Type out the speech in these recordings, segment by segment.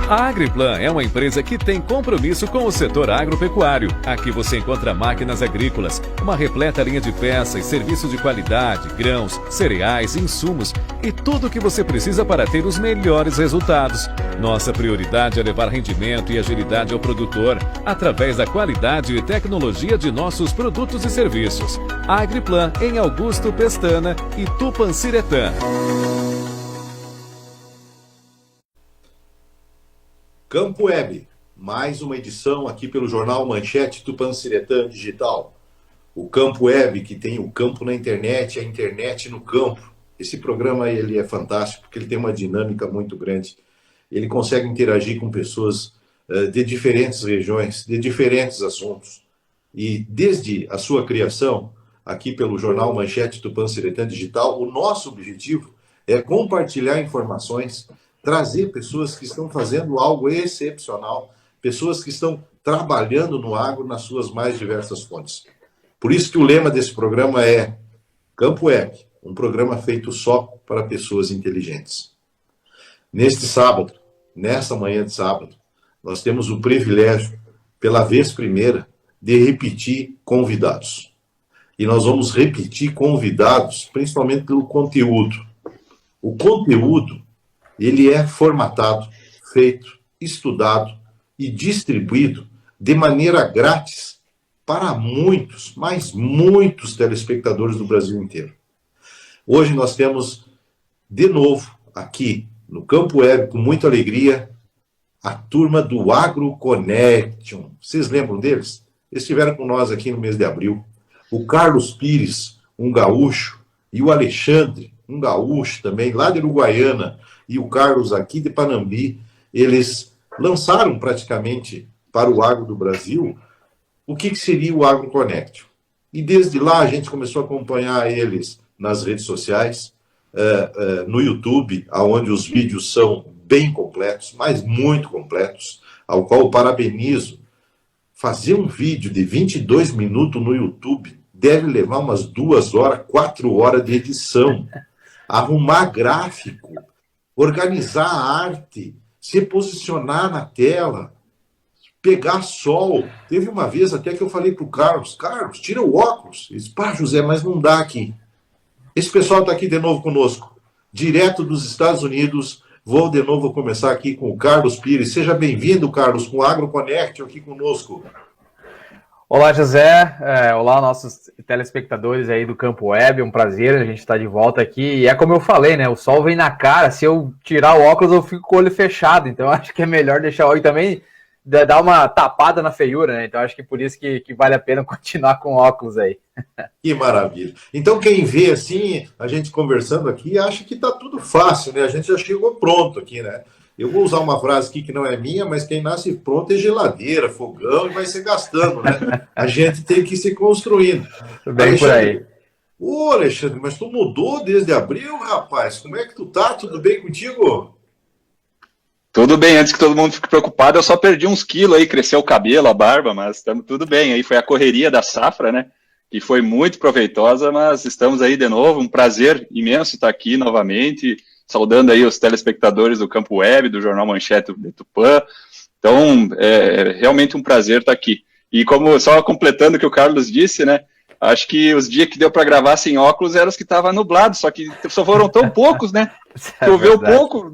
A Agriplan é uma empresa que tem compromisso com o setor agropecuário. Aqui você encontra máquinas agrícolas, uma repleta linha de peças, serviços de qualidade, grãos, cereais, insumos e tudo o que você precisa para ter os melhores resultados. Nossa prioridade é levar rendimento e agilidade ao produtor através da qualidade e tecnologia de nossos produtos e serviços. A Agriplan em Augusto Pestana e Tupanciretã. Campo Web, mais uma edição aqui pelo Jornal Manchete Tupanciretã Digital. O Campo Web, que tem o campo na internet, a internet no campo. Esse programa ele é fantástico porque ele tem uma dinâmica muito grande. Ele consegue interagir com pessoas de diferentes regiões, de diferentes assuntos. E desde a sua criação, aqui pelo Jornal Manchete Tupanciretã Digital, o nosso objetivo é compartilhar informações, trazer pessoas que estão fazendo algo excepcional, pessoas que estão trabalhando no agro nas suas mais diversas fontes. Por isso que o lema desse programa é Campo Web, um programa feito só para pessoas inteligentes. Neste sábado, nesta manhã de sábado, nós temos o privilégio, pela vez primeira, de repetir convidados. E nós vamos repetir convidados, principalmente pelo conteúdo. O conteúdo ele é formatado, feito, estudado e distribuído de maneira grátis para muitos, mas muitos telespectadores do Brasil inteiro. Hoje nós temos, de novo, aqui no Campo Web, com muita alegria, a turma do AgroConnection. Vocês lembram deles? Eles estiveram com nós aqui no mês de abril. O Carlos Pires, um gaúcho, e o Alexandre, um gaúcho também, lá de Uruguaiana, e o Carlos aqui de Panambi, eles lançaram praticamente para o agro do Brasil o que seria o AgroConnection. E desde lá a gente começou a acompanhar eles nas redes sociais, no YouTube, onde os vídeos são bem completos, mas muito completos, ao qual eu parabenizo. Fazer um vídeo de 22 minutos no YouTube deve levar umas 2 horas, 4 horas de edição. Arrumar gráfico, organizar a arte, se posicionar na tela, pegar sol. Teve uma vez até que eu falei para o Carlos, tira o óculos. Ele disse, pá, José, mas não dá aqui. Esse pessoal está aqui de novo conosco, direto dos Estados Unidos. Vou de novo começar aqui com o Carlos Pires. Seja bem-vindo, Carlos, com o AgroConnection aqui conosco. Olá, José. Olá, nossos telespectadores aí do Campo Web. Um prazer, a gente está de volta aqui. E é como eu falei, né? O sol vem na cara. Se eu tirar o óculos, eu fico com o olho fechado. Então, acho que é melhor deixar o olho também dar uma tapada na feiura, né? Então, acho que por isso que vale a pena continuar com óculos aí. Que maravilha. Então, quem vê assim, a gente conversando aqui, acha que tá tudo fácil, né? A gente já chegou pronto aqui, né? Eu vou usar uma frase aqui que não é minha, mas quem nasce pronto é geladeira, fogão e vai se gastando, né? A gente tem que ir se construindo. Bem Alexandre, por aí. Ô, Alexandre, mas tu mudou desde abril, rapaz? Como é que tu tá? Tudo bem contigo? Tudo bem, antes que todo mundo fique preocupado, eu só perdi uns quilos aí, cresceu o cabelo, a barba, mas estamos tudo bem. Aí foi a correria da safra, né? Que foi muito proveitosa, mas estamos aí de novo. Um prazer imenso estar aqui novamente, saudando aí os telespectadores do Campo Web, do Jornal Manchete de Tupã. Então, é realmente um prazer estar aqui. E como, só completando o que o Carlos disse, né? Acho que os dias que deu para gravar sem óculos eram os que estavam nublados, só que só foram tão poucos, né? Choveu pouco,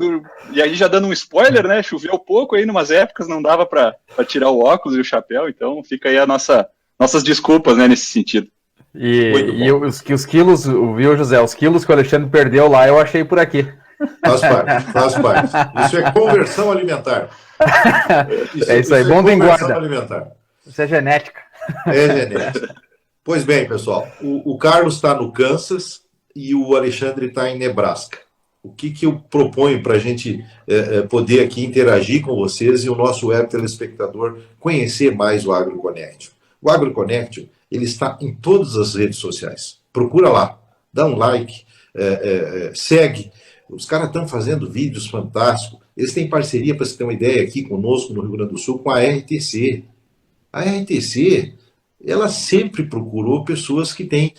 e aí já dando um spoiler, né? Choveu pouco aí, numas épocas não dava para tirar o óculos e o chapéu, então fica aí nossas desculpas, né, nesse sentido. E os quilos, viu, José? Os quilos que o Alexandre perdeu lá, eu achei por aqui. Faz parte. Isso é conversão alimentar. Isso aí, bom tem guarda. Alimentar. Isso é genética. É genética. Pois bem, pessoal, o Carlos está no Kansas e o Alexandre está em Nebraska. O que eu proponho para a gente poder aqui interagir com vocês e o nosso web telespectador conhecer mais o AgroConnection? O AgroConnection, ele está em todas as redes sociais. Procura lá, dá um like, segue. Os caras estão fazendo vídeos fantásticos. Eles têm parceria, para você ter uma ideia, aqui conosco no Rio Grande do Sul, com a RTC. A RTC, ela sempre procurou pessoas que têm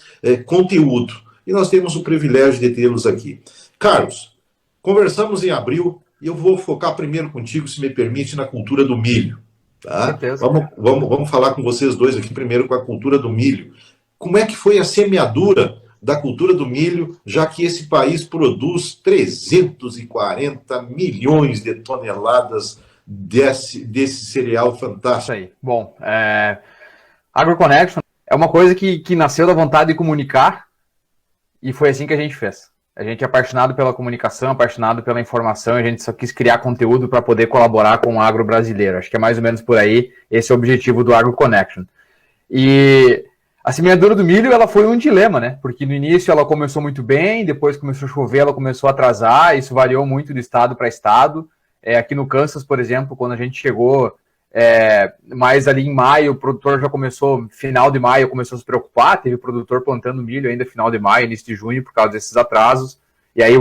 conteúdo. E nós temos o privilégio de tê-los aqui. Carlos, conversamos em abril, E eu vou focar primeiro contigo, se me permite, na cultura do milho. Tá? Certeza. Vamos falar com vocês dois aqui primeiro com a cultura do milho. Como é que foi a semeadura da cultura do milho, já que esse país produz 340 milhões de toneladas desse cereal fantástico? Isso aí. Bom, AgroConnection é uma coisa que nasceu da vontade de comunicar e foi assim que a gente fez. A gente é apaixonado pela comunicação, apaixonado pela informação, a gente só quis criar conteúdo para poder colaborar com o agro brasileiro. Acho que é mais ou menos por aí, esse é o objetivo do AgroConnection. E a semeadura do milho, ela foi um dilema, né? Porque no início ela começou muito bem, depois começou a chover, ela começou a atrasar, isso variou muito de estado para estado. Aqui no Kansas, por exemplo, quando a gente chegou mais ali em maio, o produtor já começou, final de maio, começou a se preocupar, teve produtor plantando milho ainda final de maio, início de junho, por causa desses atrasos. E aí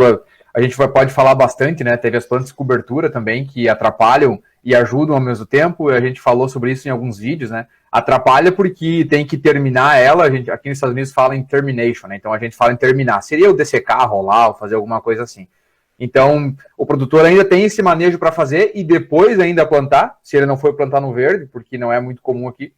a gente pode falar bastante, né? Teve as plantas de cobertura também, que atrapalham e ajudam ao mesmo tempo, a gente falou sobre isso em alguns vídeos, né? Atrapalha porque tem que terminar ela, aqui nos Estados Unidos fala em termination, né? Então a gente fala em terminar. Seria o dessecar, rolar, ou fazer alguma coisa assim. Então, o produtor ainda tem esse manejo para fazer e depois ainda plantar, se ele não for plantar no verde, porque não é muito comum aqui.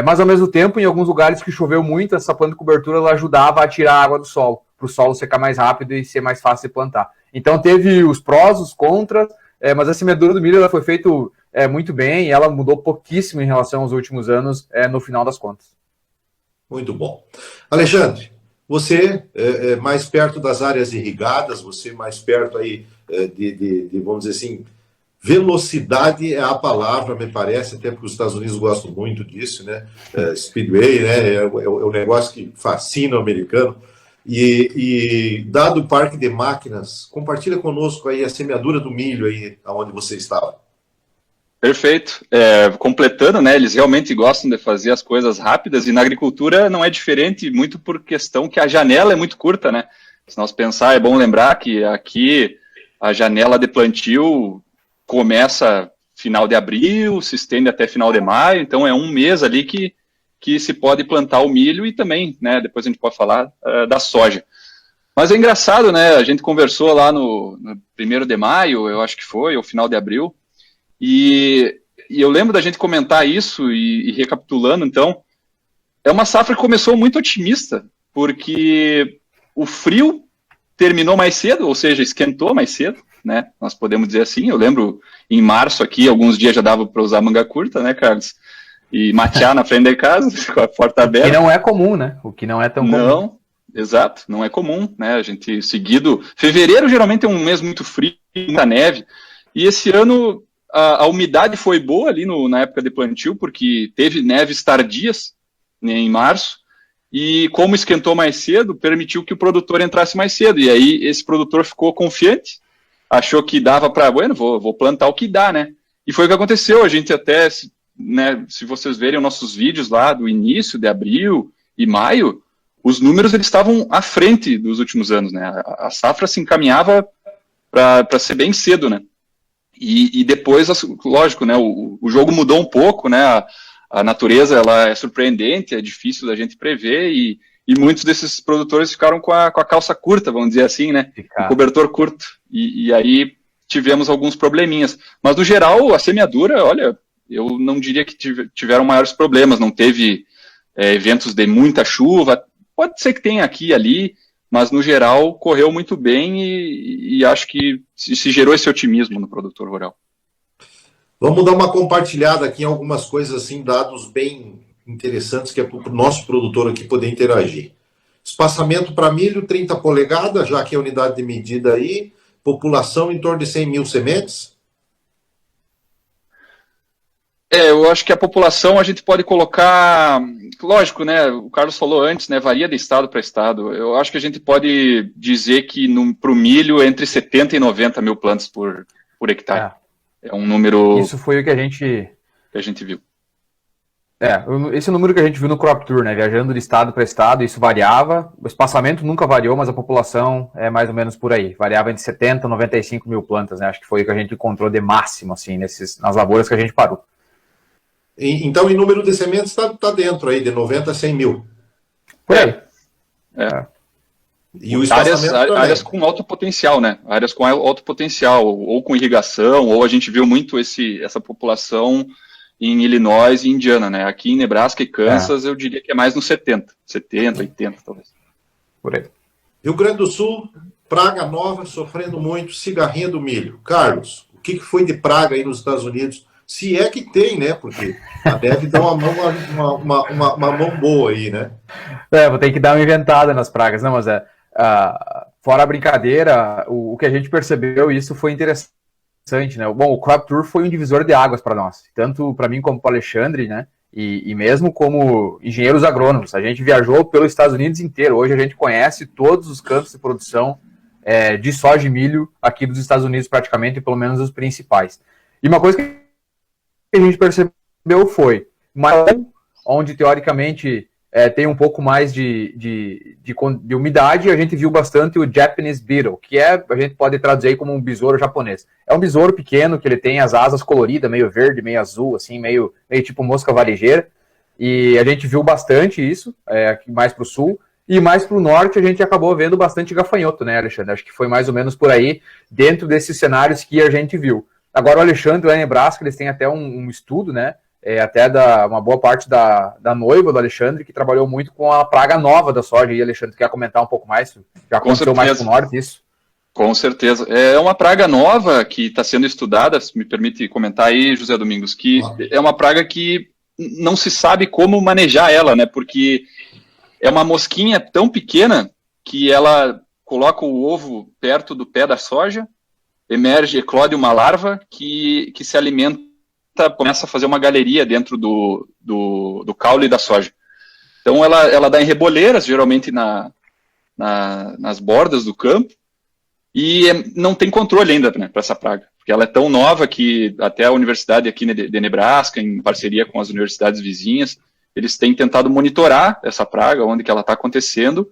Mas, ao mesmo tempo, em alguns lugares que choveu muito, essa planta de cobertura ela ajudava a tirar a água do solo, para o solo secar mais rápido e ser mais fácil de plantar. Então, teve os prós, os contras, mas a semeadura do milho ela foi feita muito bem e ela mudou pouquíssimo em relação aos últimos anos, no final das contas. Muito bom. Alexandre, você é mais perto das áreas irrigadas, você mais perto aí de, vamos dizer assim, velocidade é a palavra, me parece, até porque os Estados Unidos gostam muito disso, né? Speedway, né? É um negócio que fascina o americano. E dado o parque de máquinas, compartilha conosco aí a semeadura do milho aí, onde você estava. Perfeito. Completando, né, eles realmente gostam de fazer as coisas rápidas e na agricultura não é diferente, muito por questão que a janela é muito curta, né? Se nós pensar, é bom lembrar que aqui a janela de plantio começa final de abril, se estende até final de maio, então é um mês ali que se pode plantar o milho e também, né, depois a gente pode falar da soja. Mas é engraçado, né, a gente conversou lá no 1º de maio, eu acho que foi, ou final de abril, e eu lembro da gente comentar isso e recapitulando, então, é uma safra que começou muito otimista, porque o frio terminou mais cedo, ou seja, esquentou mais cedo, né? Nós podemos dizer assim. Eu lembro em março aqui, alguns dias já dava para usar manga curta, né, Carlos? E matear na frente da casa, com a porta aberta. O que não é comum, né? O que não é tão comum. Não, exato, não é comum, né? A gente seguido. Fevereiro geralmente é um mês muito frio, muita neve. E esse ano a umidade foi boa ali na época de plantio, porque teve neves tardias, né, em março. E como esquentou mais cedo, permitiu que o produtor entrasse mais cedo. E aí esse produtor ficou confiante, achou que dava para, bueno, vou plantar o que dá, né? E foi o que aconteceu. A gente até, né, se vocês verem os nossos vídeos lá do início de abril e maio, os números eles estavam à frente dos últimos anos, né? A safra se encaminhava para ser bem cedo, né? E depois, lógico, né, o jogo mudou um pouco, né? A natureza ela é surpreendente, é difícil da gente prever e muitos desses produtores ficaram com a calça curta, vamos dizer assim, né? O cobertor curto. E aí tivemos alguns probleminhas. Mas, no geral, a semeadura, olha, eu não diria que tiveram maiores problemas. Não teve eventos de muita chuva. Pode ser que tenha aqui e ali, mas, no geral, correu muito bem e acho que se gerou esse otimismo no produtor rural. Vamos dar uma compartilhada aqui em algumas coisas, assim, dados bem interessantes que é para o nosso produtor aqui poder interagir. Espaçamento para milho, 30 polegadas, já que é a unidade de medida aí. População em torno de 100 mil sementes. Eu acho que a população a gente pode colocar, lógico, né, o Carlos falou antes, né, varia de estado para estado. Eu acho que a gente pode dizer que para o milho entre 70 e 90 mil plantas por hectare. É um número... Isso foi o que a gente viu. Esse número que a gente viu no Crop Tour, né, viajando de estado para estado, isso variava, o espaçamento nunca variou, mas a população é mais ou menos por aí, variava entre 70 e 95 mil plantas, né, acho que foi o que a gente encontrou de máximo, assim, nas lavouras que a gente parou. Então, em número de sementes está dentro aí, de 90 a 100 mil. Por aí. E o espaçamento áreas com alto potencial, né? Áreas com alto potencial, ou com irrigação, ou a gente viu muito essa população em Illinois e Indiana, né? Aqui em Nebraska e Kansas, eu diria que é mais nos 70, 80, talvez. Por aí. Rio Grande do Sul, praga nova, sofrendo muito, cigarrinha do milho. Carlos, o que foi de praga aí nos Estados Unidos? Se é que tem, né? Porque a neve dá uma mão boa aí, né? Vou ter que dar uma inventada nas pragas. Não, mas fora a brincadeira, o que a gente percebeu, isso foi interessante, né? Bom, o Crop Tour foi um divisor de águas para nós, tanto para mim como para o Alexandre, né? E mesmo como engenheiros agrônomos. A gente viajou pelos Estados Unidos inteiro. Hoje a gente conhece todos os campos de produção de soja e milho aqui dos Estados Unidos, praticamente, pelo menos os principais. E uma coisa que a gente percebeu foi, onde teoricamente tem um pouco mais de umidade, a gente viu bastante o Japanese Beetle, que a gente pode traduzir aí como um besouro japonês. É um besouro pequeno, que ele tem as asas coloridas, meio verde, meio azul, assim, meio tipo mosca varejeira, e a gente viu bastante isso, aqui mais para o sul, e mais para o norte a gente acabou vendo bastante gafanhoto, né, Alexandre? Acho que foi mais ou menos por aí, dentro desses cenários que a gente viu. Agora o Alexandre, lá em Nebraska, eles têm até um estudo, né, até uma boa parte da noiva do Alexandre, que trabalhou muito com a praga nova da soja. E Alexandre, quer comentar um pouco mais? Já aconteceu mais no norte isso? Com certeza. É uma praga nova que está sendo estudada, se me permite comentar aí, José Domingos, que é uma praga que não se sabe como manejar ela, né? Porque é uma mosquinha tão pequena que ela coloca o ovo perto do pé da soja, eclode uma larva que se alimenta, começa a fazer uma galeria dentro do caule da soja. Então ela dá em reboleiras, geralmente nas bordas do campo, e não tem controle ainda, né, para essa praga, porque ela é tão nova que até a universidade aqui de Nebraska, em parceria com as universidades vizinhas, eles têm tentado monitorar essa praga, onde que ela está acontecendo,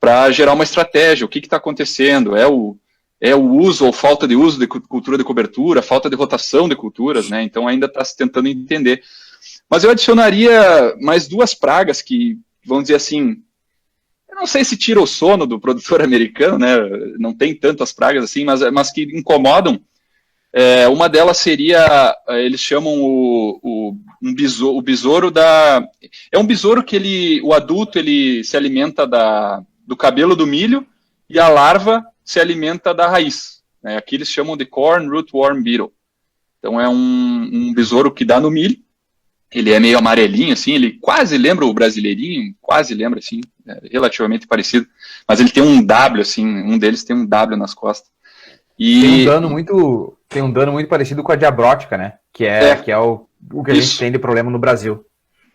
para gerar uma estratégia. O que está acontecendo? É o uso ou falta de uso de cultura de cobertura, falta de rotação de culturas, né? Então ainda está se tentando entender. Mas eu adicionaria mais duas pragas que, vamos dizer assim, eu não sei se tira o sono do produtor americano, né? Não tem tantas pragas assim, mas que incomodam. Uma delas seria, eles chamam o besouro da... É um besouro que o adulto ele se alimenta do cabelo do milho e a larva se alimenta da raiz, né? Aqui eles chamam de Corn Rootworm Beetle. Então é um besouro que dá no milho, ele é meio amarelinho, assim, ele quase lembra o brasileirinho, quase lembra, assim, relativamente parecido, mas ele tem um W, assim, um deles tem um W nas costas. E... Tem um dano muito parecido com a diabrótica, né? Que é o que a gente tem de problema no Brasil.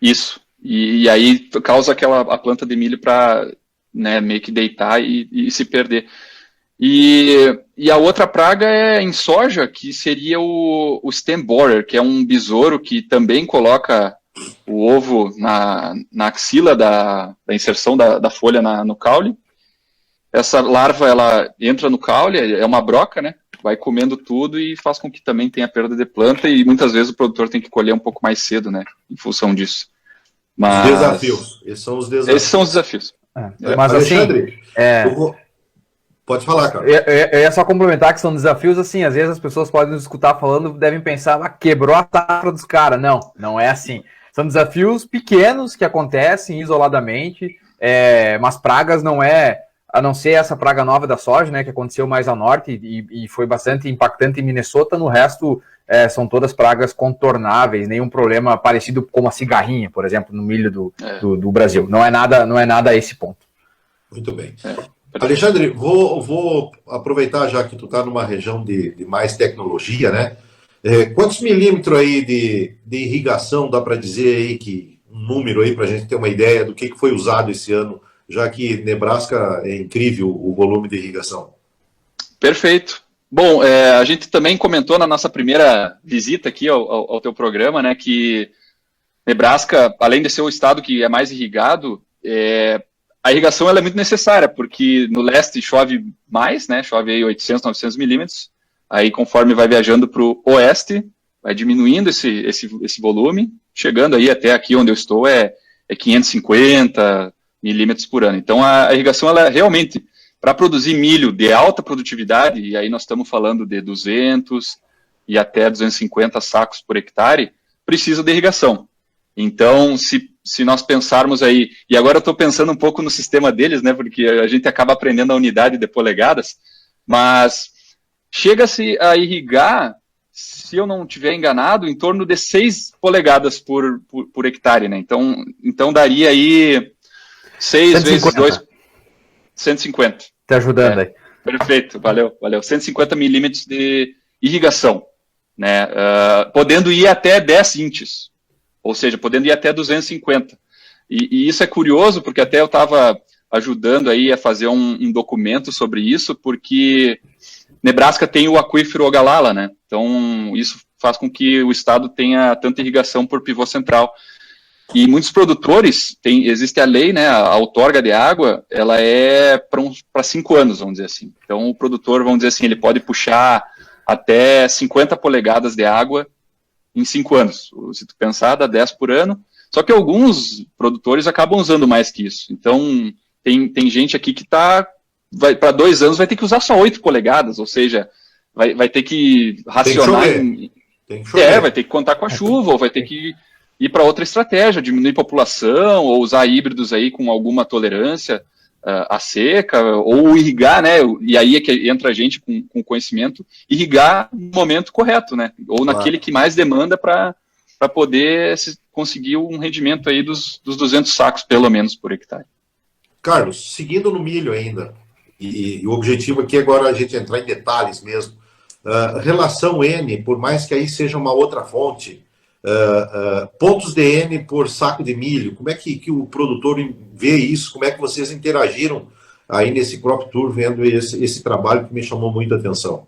Isso, e aí causa a planta de milho para, né, meio que deitar e se perder. E a outra praga é em soja, que seria o stem borer, que é um besouro que também coloca o ovo na axila da inserção da folha no caule. Essa larva, ela entra no caule, é uma broca, né? Vai comendo tudo e faz com que também tenha perda de planta, e muitas vezes o produtor tem que colher um pouco mais cedo, né? Em função disso. Mas... Desafios. Esses são os desafios. Esses são os desafios. Mas Alexandre, pode falar, cara. Eu ia só complementar que são desafios, assim, às vezes as pessoas podem nos escutar falando, devem pensar, quebrou a safra dos caras. Não é assim. São desafios pequenos que acontecem isoladamente, mas pragas não é, a não ser essa praga nova da soja, né, que aconteceu mais ao norte e foi bastante impactante em Minnesota. No resto, são todas pragas contornáveis, nenhum problema parecido como a cigarrinha, por exemplo, no milho do Brasil. Não é nada a esse ponto. Muito bem. Alexandre, vou aproveitar já que tu está numa região de mais tecnologia, né? Quantos milímetros aí de irrigação dá para dizer aí, que um número aí para a gente ter uma ideia do que foi usado esse ano, já que Nebraska é incrível o volume de irrigação? Perfeito. Bom, a gente também comentou na nossa primeira visita aqui ao teu programa, né, que Nebraska, além de ser o estado que é mais irrigado, a irrigação ela é muito necessária, porque no leste chove mais, né? Chove aí 800, 900 milímetros. Aí, conforme vai viajando para o oeste, vai diminuindo esse volume, chegando aí até aqui onde eu estou, 550 milímetros por ano. Então, a irrigação ela realmente para produzir milho de alta produtividade, e aí nós estamos falando de 200 e até 250 sacos por hectare, precisa de irrigação. Então, se nós pensarmos aí, e agora eu estou pensando um pouco no sistema deles, né, porque a gente acaba aprendendo a unidade de polegadas, mas chega-se a irrigar, se eu não estiver enganado, em torno de 6 polegadas por hectare, né? Então daria aí 6 vezes 2, 150. Tá ajudando aí. Perfeito, valeu. 150 milímetros de irrigação, né? Podendo ir até 10 inches, ou seja, podendo ir até 250. E isso é curioso, porque até eu estava ajudando aí a fazer um documento sobre isso, porque Nebraska tem o aquífero Ogallala, né? Então, isso faz com que o estado tenha tanta irrigação por pivô central. E muitos produtores, existe a lei, né, a outorga de água, ela é para 5 anos, vamos dizer assim. Então, o produtor, vamos dizer assim, ele pode puxar até 50 polegadas de água em 5 anos. Se tu pensar, dá 10 por ano. Só que alguns produtores acabam usando mais que isso. Então, tem gente aqui que para 2 anos vai ter que usar só 8 polegadas, ou seja, vai ter que racionar. Tem que chover. Vai ter que contar com a chuva, ou vai ter que ir para outra estratégia, diminuir população, ou usar híbridos aí com alguma tolerância à seca, ou irrigar, né? E aí é que entra a gente com conhecimento, irrigar no momento correto, né? Ou naquele que mais demanda para poder conseguir um rendimento aí dos 200 sacos, pelo menos, por hectare. Carlos, seguindo no milho ainda, e o objetivo aqui agora é a gente entrar em detalhes mesmo. Relação N, por mais que aí seja uma outra fonte, pontos de N por saco de milho, como é que o produtor vê isso? Como é que vocês interagiram aí nesse Crop Tour, vendo esse trabalho que me chamou muita atenção?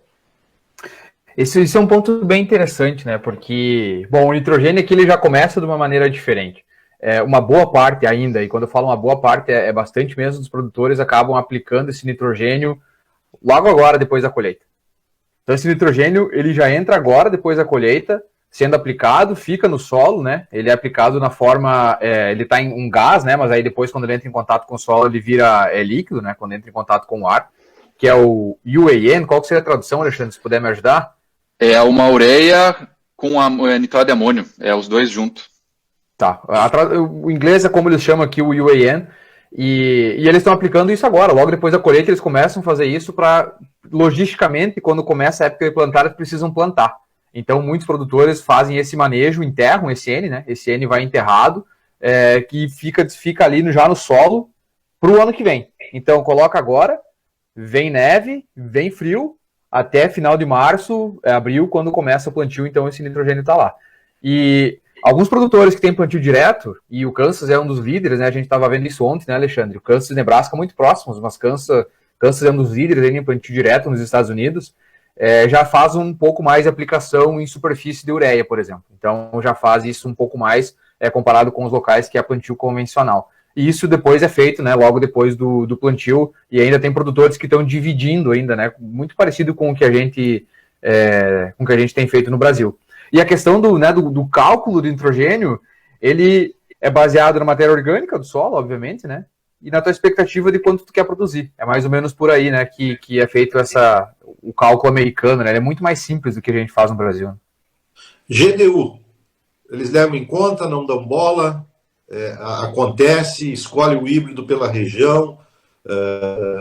Esse é um ponto bem interessante, né? Porque, bom, o nitrogênio aqui ele já começa de uma maneira diferente. Uma boa parte ainda, e quando eu falo uma boa parte, é bastante mesmo, dos produtores acabam aplicando esse nitrogênio logo agora, depois da colheita. Então esse nitrogênio, ele já entra agora, depois da colheita, sendo aplicado, fica no solo, né? Ele é aplicado na forma, ele está em um gás, né? Mas aí depois, quando ele entra em contato com o solo, ele vira líquido, né? Quando entra em contato com o ar, que é o UAN. Qual que seria a tradução, Alexandre, se puder me ajudar? É uma ureia com nitrato de amônio, os dois juntos. Tá, o inglês é como eles chamam aqui o UAN, e eles estão aplicando isso agora, logo depois da colheita eles começam a fazer isso para, logisticamente, quando começa a época de plantar, eles precisam plantar. Então muitos produtores fazem esse manejo, enterram esse N, né? Esse N vai enterrado, que fica ali já no solo para o ano que vem. Então coloca agora, vem neve, vem frio, até final de março, abril, quando começa o plantio, então esse nitrogênio está lá. E alguns produtores que têm plantio direto, e o Kansas é um dos líderes, né? A gente estava vendo isso ontem, né, Alexandre? O Kansas e Nebraska muito próximos, mas Kansas é um dos líderes em plantio direto nos Estados Unidos, já faz um pouco mais de aplicação em superfície de ureia, por exemplo. Então já faz isso um pouco mais comparado com os locais que é plantio convencional. E isso depois é feito, né, logo depois do plantio, e ainda tem produtores que estão dividindo ainda, né, muito parecido com o que a gente tem feito no Brasil. E a questão do cálculo do nitrogênio, ele é baseado na matéria orgânica do solo, obviamente, né, e na tua expectativa de quanto tu quer produzir. É mais ou menos por aí, né, que é feito o cálculo americano, né, ele é muito mais simples do que a gente faz no Brasil. GDU, eles levam em conta, não dão bola, acontece, escolhe o híbrido pela região,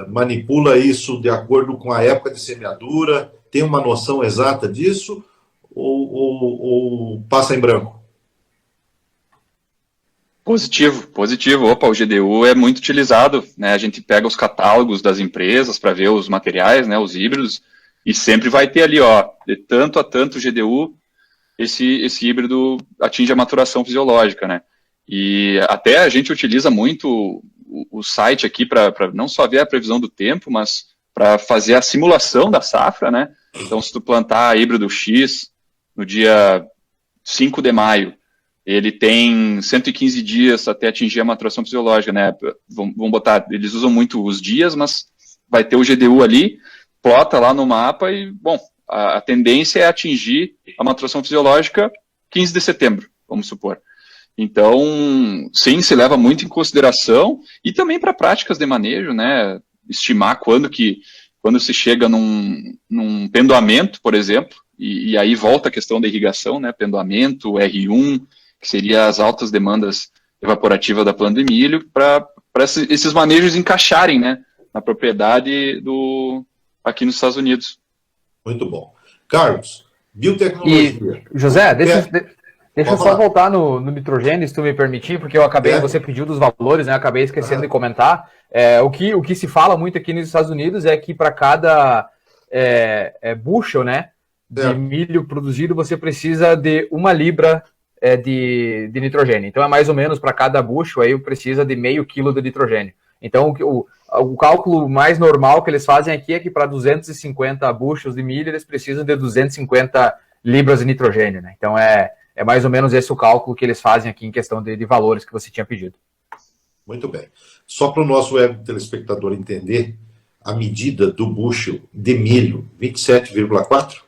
manipula isso de acordo com a época de semeadura, tem uma noção exata disso ou passa em branco? Positivo. Opa, o GDU é muito utilizado, né? A gente pega os catálogos das empresas para ver os materiais, né, os híbridos, e sempre vai ter ali, ó, de tanto a tanto GDU, esse híbrido atinge a maturação fisiológica, né? E até a gente utiliza muito o site aqui para não só ver a previsão do tempo, mas para fazer a simulação da safra, né? Então, se tu plantar híbrido X no dia 5 de maio, ele tem 115 dias até atingir a maturação fisiológica, né? Vamos botar, eles usam muito os dias, mas vai ter o GDU ali, plota lá no mapa e, bom, a tendência é atingir a maturação fisiológica 15 de setembro, vamos supor. Então, sim, se leva muito em consideração, e também para práticas de manejo, né? estimar quando se chega num pendoamento, por exemplo, e aí volta a questão da irrigação, né, pendoamento, R1, que seria as altas demandas evaporativas da planta de milho, para esses manejos encaixarem, né, na propriedade aqui nos Estados Unidos. Muito bom. Carlos, biotecnologia. E, José, deixa eu só voltar no nitrogênio, se tu me permitir, porque eu acabei, você pediu dos valores, né? Eu acabei esquecendo de comentar. O que se fala muito aqui nos Estados Unidos é que para cada bushel, né, de milho produzido, você precisa de 1 libra de nitrogênio. Então é mais ou menos para cada bushel aí precisa de meio quilo de nitrogênio. Então o cálculo mais normal que eles fazem aqui é que para 250 bushels de milho eles precisam de 250 libras de nitrogênio, né? Então é mais ou menos esse o cálculo que eles fazem aqui em questão de valores que você tinha pedido. Muito bem. Só para o nosso web telespectador entender, a medida do bushel de milho, 27,4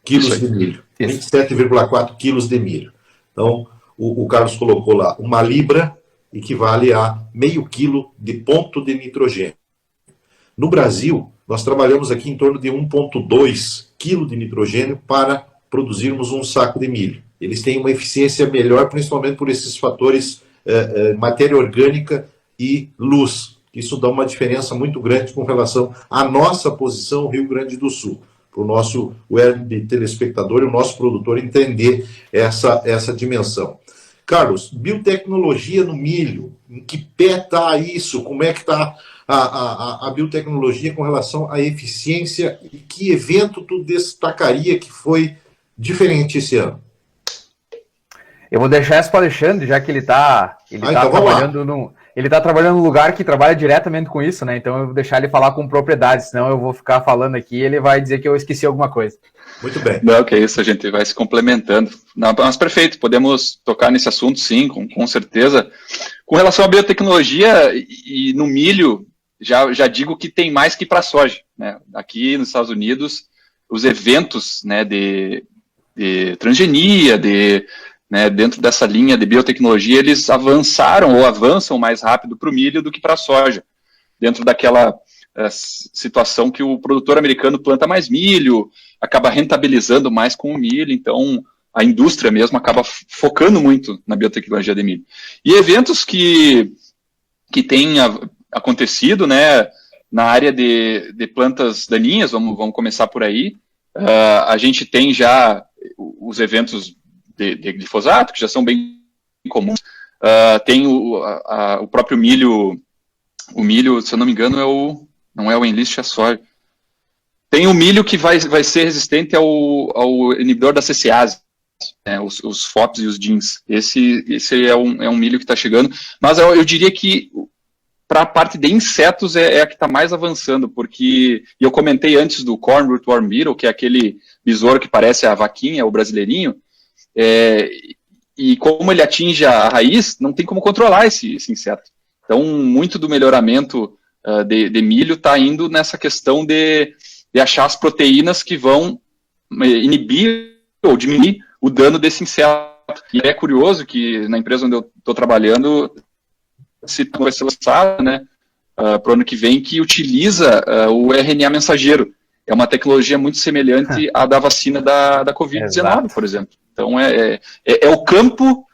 quilos de milho. 27,4 quilos de milho. Então, o Carlos colocou lá, 1 libra equivale a meio quilo de ponto de nitrogênio. No Brasil, nós trabalhamos aqui em torno de 1,2 quilo de nitrogênio para produzirmos um saco de milho. Eles têm uma eficiência melhor, principalmente por esses fatores matéria orgânica e luz. Isso dá uma diferença muito grande com relação à nossa posição, Rio Grande do Sul. Para o nosso web telespectador e o nosso produtor entender essa dimensão. Carlos, biotecnologia no milho, em que pé está isso? Como é que está a biotecnologia com relação à eficiência? E que evento tu destacaria que foi diferente esse ano? Eu vou deixar isso para o Alexandre, já que ele está trabalhando num lugar que trabalha diretamente com isso, né? Então eu vou deixar ele falar com propriedade, senão eu vou ficar falando aqui e ele vai dizer que eu esqueci alguma coisa. Muito bem. Não, que isso, a gente vai se complementando. Não, mas perfeito, podemos tocar nesse assunto, sim, com certeza. Com relação à biotecnologia e no milho, já digo que tem mais que para a soja, né? Aqui nos Estados Unidos, os eventos, né, de transgenia, né, dentro dessa linha de biotecnologia, eles avançaram ou avançam mais rápido para o milho do que para a soja. Dentro daquela situação que o produtor americano planta mais milho, acaba rentabilizando mais com o milho, então a indústria mesmo acaba focando muito na biotecnologia de milho. E eventos que têm acontecido, né, na área de plantas daninhas, vamos começar por aí, a gente tem já os eventos de glifosato, que já são bem comuns. Tem o próprio milho, se eu não me engano, não é o Enlist, é a soja. Tem o milho que vai ser resistente ao inibidor da CCase, né, os FOPs e os DINs. Esse é um milho que está chegando, mas eu diria que para a parte de insetos é a que está mais avançando, porque eu comentei antes do Corn Rootworm Beetle, que é aquele besouro que parece a vaquinha, o brasileirinho, e como ele atinge a raiz, não tem como controlar esse inseto. Então, muito do melhoramento de milho está indo nessa questão de achar as proteínas que vão inibir ou diminuir o dano desse inseto. E é curioso que na empresa onde eu estou trabalhando, se vai ser lançado, né, para o ano que vem, que utiliza o RNA mensageiro. É uma tecnologia muito semelhante à da vacina da Covid-19, por exemplo. Então, é o campo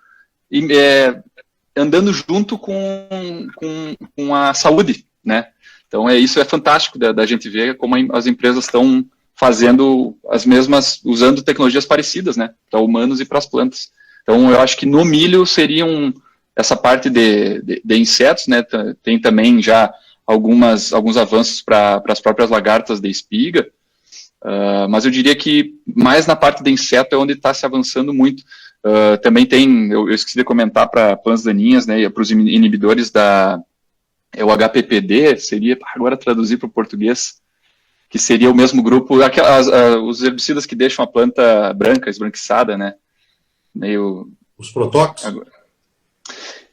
andando junto com a saúde, né? Então, isso é fantástico da gente ver como as empresas estão fazendo as mesmas, usando tecnologias parecidas, né? Para humanos e para as plantas. Então, eu acho que no milho seriam essa parte de insetos, né? Tem também já alguns avanços para as próprias lagartas de espiga, mas eu diria que mais na parte de inseto é onde está se avançando muito. Também tem, eu esqueci de comentar para plantas daninhas, né, para os inibidores o HPPD, seria, agora traduzir para o português, que seria o mesmo grupo, os herbicidas que deixam a planta branca, esbranquiçada, né, meio... Os Protox?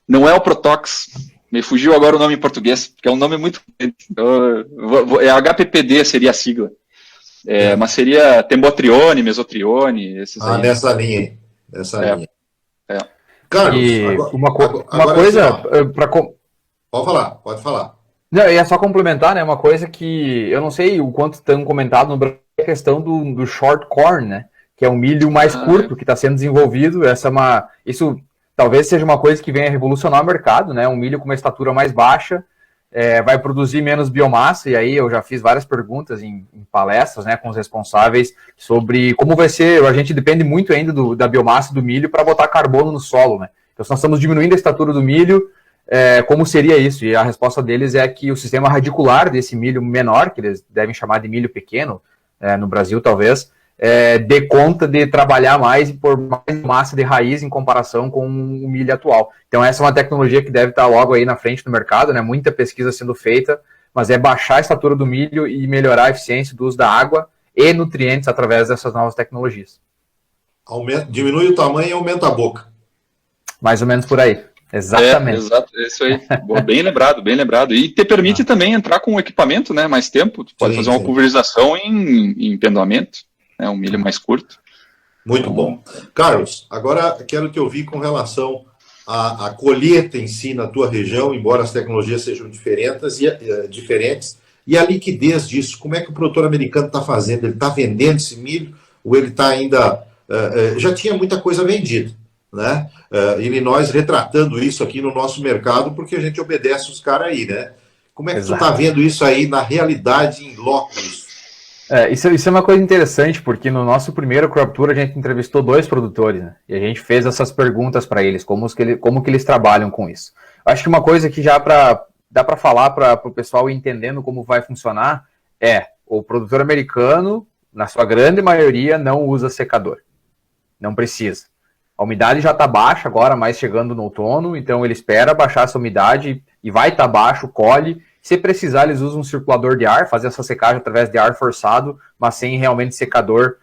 Não é o Protox, me fugiu agora o nome em português, porque é um nome muito... HPPD seria a sigla. Mas seria Tembotrione, Mesotrione, esses aí. Nessa linha aí. Linha. Carlos, uma coisa... Pode falar. Não, e é só complementar, né? Uma coisa que eu não sei o quanto estão comentado no Brasil é a questão do short corn, né? Que é um milho mais curto que está sendo desenvolvido. Isso talvez seja uma coisa que venha revolucionar o mercado, né? Um milho com uma estatura mais baixa, vai produzir menos biomassa, e aí eu já fiz várias perguntas em palestras, né, com os responsáveis sobre como vai ser. A gente depende muito ainda da biomassa do milho para botar carbono no solo, né? Então, se nós estamos diminuindo a estatura do milho, como seria isso? E a resposta deles é que o sistema radicular desse milho menor, que eles devem chamar de milho pequeno, no Brasil talvez, dê conta de trabalhar mais e pôr mais massa de raiz em comparação com o milho atual. Então essa é uma tecnologia que deve estar logo aí na frente do mercado, né? Muita pesquisa sendo feita, mas é baixar a estatura do milho e melhorar a eficiência do uso da água e nutrientes através dessas novas tecnologias. Diminui o tamanho e aumenta a boca. Mais ou menos por aí. Exatamente. Exato, isso aí. Bem lembrado, bem lembrado. E te permite também entrar com o equipamento, né? Mais tempo. Tu pode fazer uma pulverização em pendoamento. Um milho mais curto. Muito bom. Carlos, agora quero te ouvir com relação à colheita em si na tua região, embora as tecnologias sejam diferentes, e a liquidez disso. Como é que o produtor americano está fazendo? Ele está vendendo esse milho ou ele está ainda... já tinha muita coisa vendida, né? E nós retratando isso aqui no nosso mercado porque a gente obedece os caras aí, né? Como é que tu está vendo isso aí na realidade, em loco? Isso é uma coisa interessante, porque no nosso primeiro Crop Tour a gente entrevistou 2 produtores, né? E a gente fez essas perguntas para eles, como que eles trabalham com isso. Acho que uma coisa que já dá para falar para o pessoal ir entendendo como vai funcionar o produtor americano, na sua grande maioria, não usa secador. Não precisa. A umidade já está baixa agora, mais chegando no outono, então ele espera baixar essa umidade e vai estar baixo, colhe. Se precisar, eles usam um circulador de ar, fazer essa secagem através de ar forçado, mas sem realmente secador,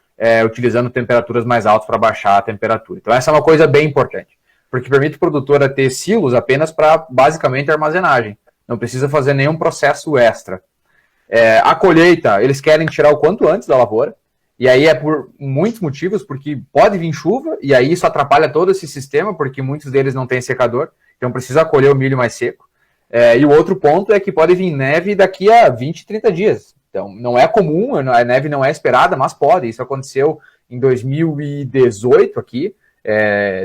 utilizando temperaturas mais altas para baixar a temperatura. Então essa é uma coisa bem importante, porque permite o produtor ter silos apenas para, basicamente, armazenagem. Não precisa fazer nenhum processo extra. A colheita, eles querem tirar o quanto antes da lavoura, e aí é por muitos motivos, porque pode vir chuva, e aí isso atrapalha todo esse sistema, porque muitos deles não têm secador, então precisa colher o milho mais seco. E o outro ponto é que pode vir neve daqui a 20, 30 dias. Então, não é comum, a neve não é esperada, mas pode. Isso aconteceu em 2018 aqui,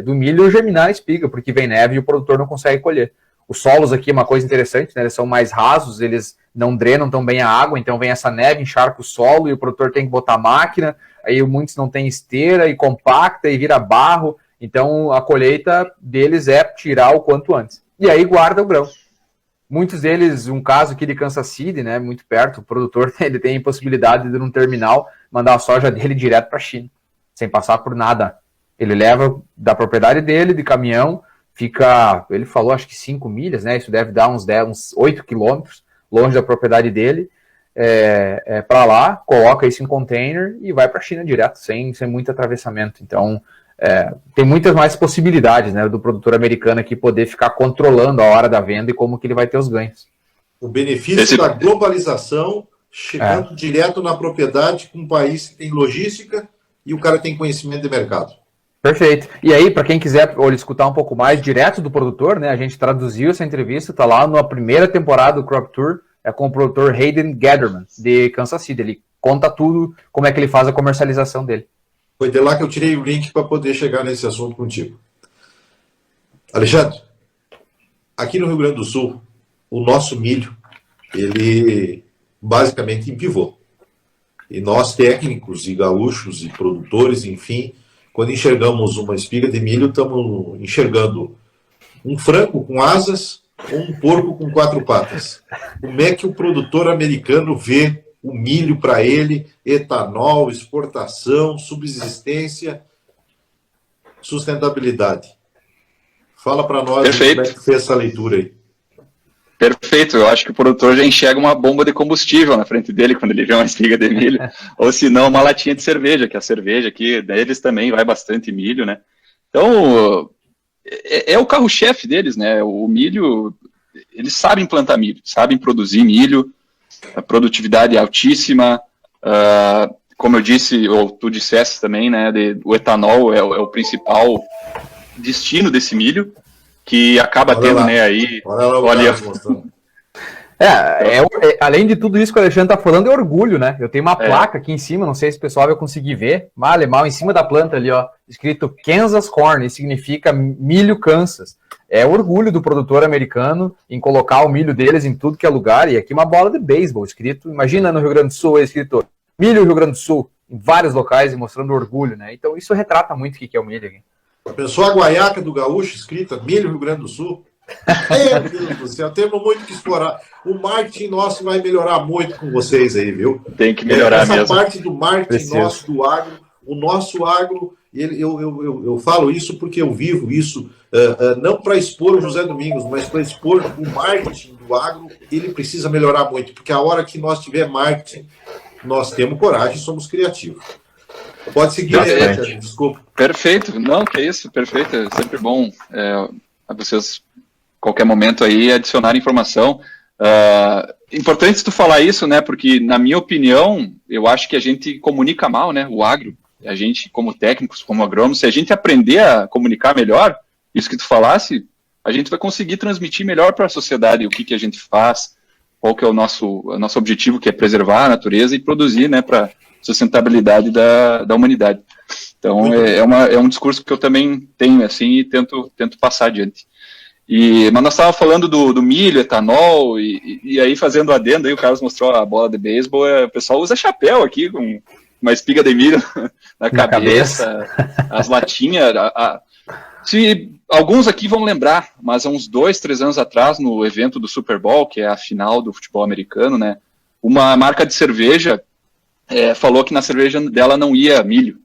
do milho germinar a espiga, porque vem neve e o produtor não consegue colher. Os solos aqui é uma coisa interessante, né? Eles são mais rasos, eles não drenam tão bem a água, então vem essa neve, encharca o solo e o produtor tem que botar a máquina, aí muitos não têm esteira e compacta e vira barro, então a colheita deles é tirar o quanto antes. E aí guarda o grão. Muitos deles, um caso aqui de Kansas City, né, muito perto, o produtor ele tem a possibilidade de, num terminal, mandar a soja dele direto para a China, sem passar por nada. Ele leva da propriedade dele, de caminhão, fica, ele falou, acho que 5 milhas, né, isso deve dar uns 8 quilômetros, longe da propriedade dele, para lá, coloca isso em container e vai para a China direto, sem muito atravessamento. Então, tem muitas mais possibilidades, né, do produtor americano aqui poder ficar controlando a hora da venda e como que ele vai ter os ganhos. O benefício da globalização chegando direto na propriedade com um país que tem logística e o cara tem conhecimento de mercado. Perfeito. E aí, para quem quiser escutar um pouco mais direto do produtor, né, a gente traduziu essa entrevista, está lá na primeira temporada do Crop Tour, com o produtor Hayden Gatherman, de Kansas City. Ele conta tudo, como é que ele faz a comercialização dele. Foi de lá que eu tirei o link para poder chegar nesse assunto contigo. Alexandre, aqui no Rio Grande do Sul, o nosso milho, ele basicamente em pivô. E nós, técnicos e gaúchos e produtores, enfim, quando enxergamos uma espiga de milho, estamos enxergando um frango com asas ou um porco com 4 patas. Como é que o produtor americano vê o milho para ele, etanol, exportação, subsistência, sustentabilidade? Fala para nós. Perfeito. Como é que fez essa leitura aí. Perfeito, eu acho que o produtor já enxerga uma bomba de combustível na frente dele quando ele vê uma espiga de milho, ou se não uma latinha de cerveja, que a cerveja aqui deles também vai bastante milho, né? Então, é o carro-chefe deles, né? O milho, eles sabem plantar milho, sabem produzir milho, a produtividade é altíssima, como eu disse, ou tu disseste também, né? O etanol é o principal destino desse milho, que acaba tendo, né, aí... Olha lá o olha, mostrando. Além de tudo isso que o Alexandre está falando, é orgulho, né? Eu tenho uma placa aqui em cima, não sei se o pessoal vai conseguir ver, mal em cima da planta ali, ó, escrito Kansas Corn, isso significa milho Kansas. É orgulho do produtor americano em colocar o milho deles em tudo que é lugar, e aqui uma bola de beisebol escrito, imagina no Rio Grande do Sul, escrito milho Rio Grande do Sul, em vários locais e mostrando orgulho, né? Então isso retrata muito o que é o milho aqui. Pensou a guaiaca do gaúcho escrita milho Rio Grande do Sul? Meu Deus do céu, temos muito que explorar. O marketing nosso vai melhorar muito com vocês aí, viu? Tem que melhorar essa mesmo. Essa parte do marketing nosso, do agro, o nosso agro, eu falo isso porque eu vivo isso, não para expor o José Domingos, mas para expor o marketing do agro, ele precisa melhorar muito, porque a hora que nós tiver marketing, nós temos coragem, somos criativos. Pode seguir aí, desculpa. Perfeito, não, que isso, perfeito, é sempre bom a vocês, qualquer momento aí, adicionar informação. Importante tu falar isso, né, porque na minha opinião, eu acho que a gente comunica mal, né, o agro, a gente como técnicos, como agrônomos, se a gente aprender a comunicar melhor, isso que tu falasse, a gente vai conseguir transmitir melhor para a sociedade o que a gente faz, qual que é o nosso objetivo, que é preservar a natureza e produzir, né, para sustentabilidade da humanidade. Então, é um discurso que eu também tenho, assim, e tento passar adiante. Mas nós estávamos falando do milho, etanol, e aí fazendo adendo, aí o Carlos mostrou a bola de beisebol, o pessoal usa chapéu aqui, com uma espiga de milho na cabeça, as latinhas. Se alguns aqui vão lembrar, mas há uns 2, 3 anos atrás, no evento do Super Bowl, que é a final do futebol americano, né, uma marca de cerveja falou que na cerveja dela não ia milho.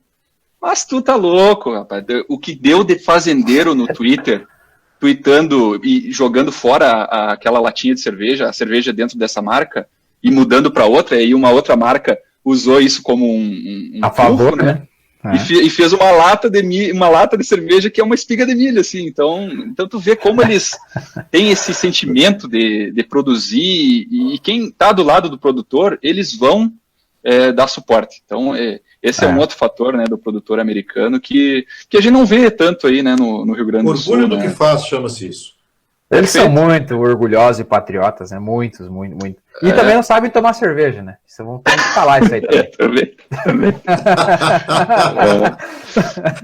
Mas tu tá louco, rapaz. O que deu de fazendeiro no Twitter, tweetando e jogando fora aquela latinha de cerveja, a cerveja dentro dessa marca, e mudando para outra, e uma outra marca usou isso como um a favor, né? E fez uma lata de cerveja que é uma espiga de milho, assim. Então tu vê como eles têm esse sentimento de produzir, e quem tá do lado do produtor, eles vão dar suporte. Então, esse é um outro fator, né, do produtor americano que a gente não vê tanto aí, né, no Rio Grande do Sul. Orgulho do que faz, chama-se isso. Eles são muito orgulhosos e patriotas, né? Muitos, muito. E também não sabem tomar cerveja, né? Isso vamos ter que falar isso aí também. Também.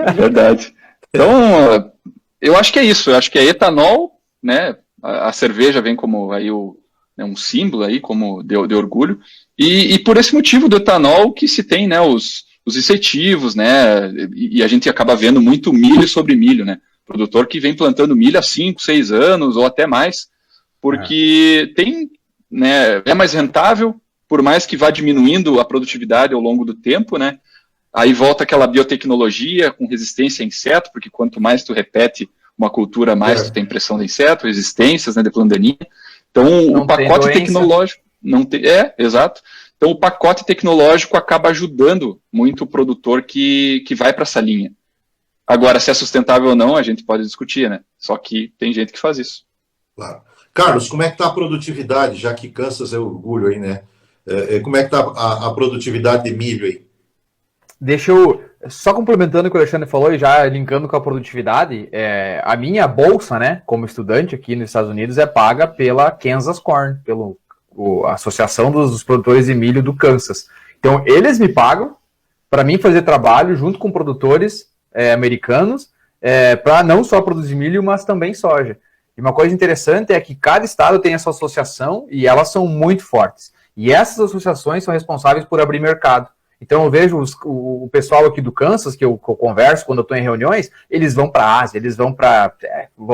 É verdade. Então, eu acho que é isso. Eu acho que é etanol, né? A cerveja vem como aí um símbolo aí, como de orgulho. E por esse motivo do etanol que se tem, né? Os incentivos, né? E a gente acaba vendo muito milho sobre milho, né? Produtor que vem plantando milho há 5, 6 anos ou até mais, porque tem, né, é mais rentável, por mais que vá diminuindo a produtividade ao longo do tempo, né? Aí volta aquela biotecnologia com resistência a inseto, porque quanto mais tu repete uma cultura, mais tu tem pressão de inseto, resistências, né, de plano daninha. Então o pacote tecnológico exato. Então o pacote tecnológico acaba ajudando muito o produtor que vai para essa linha. Agora, se é sustentável ou não, a gente pode discutir, né? Só que tem gente que faz isso. Claro. Carlos, como é que está a produtividade, já que Kansas é orgulho aí, né? Como é que está a produtividade de milho aí? Deixa eu, só complementando o que o Alexandre falou e já linkando com a produtividade, a minha bolsa, né, como estudante aqui nos Estados Unidos, é paga pela Kansas Corn, pela Associação dos Produtores de Milho do Kansas. Então, eles me pagam para mim fazer trabalho junto com produtores americanos, para não só produzir milho, mas também soja. E uma coisa interessante é que cada estado tem a sua associação e elas são muito fortes. E essas associações são responsáveis por abrir mercado. Então eu vejo o pessoal aqui do Kansas, que eu converso quando eu estou em reuniões, eles vão para a Ásia, eles vão para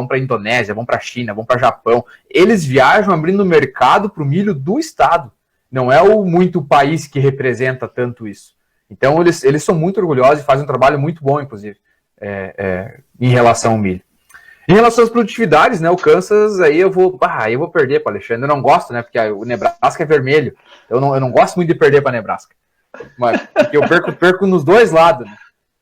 a Indonésia, vão para a China, vão para o Japão. Eles viajam abrindo mercado para o milho do estado. Não é muito o país que representa tanto isso. Então, eles são muito orgulhosos e fazem um trabalho muito bom, inclusive, em relação ao milho. Em relação às produtividades, né, o Kansas, aí eu vou perder para o Alexandre. Eu não gosto, né, porque o Nebraska é vermelho. Eu não gosto muito de perder para Nebraska. Mas, porque eu perco nos dois lados, né?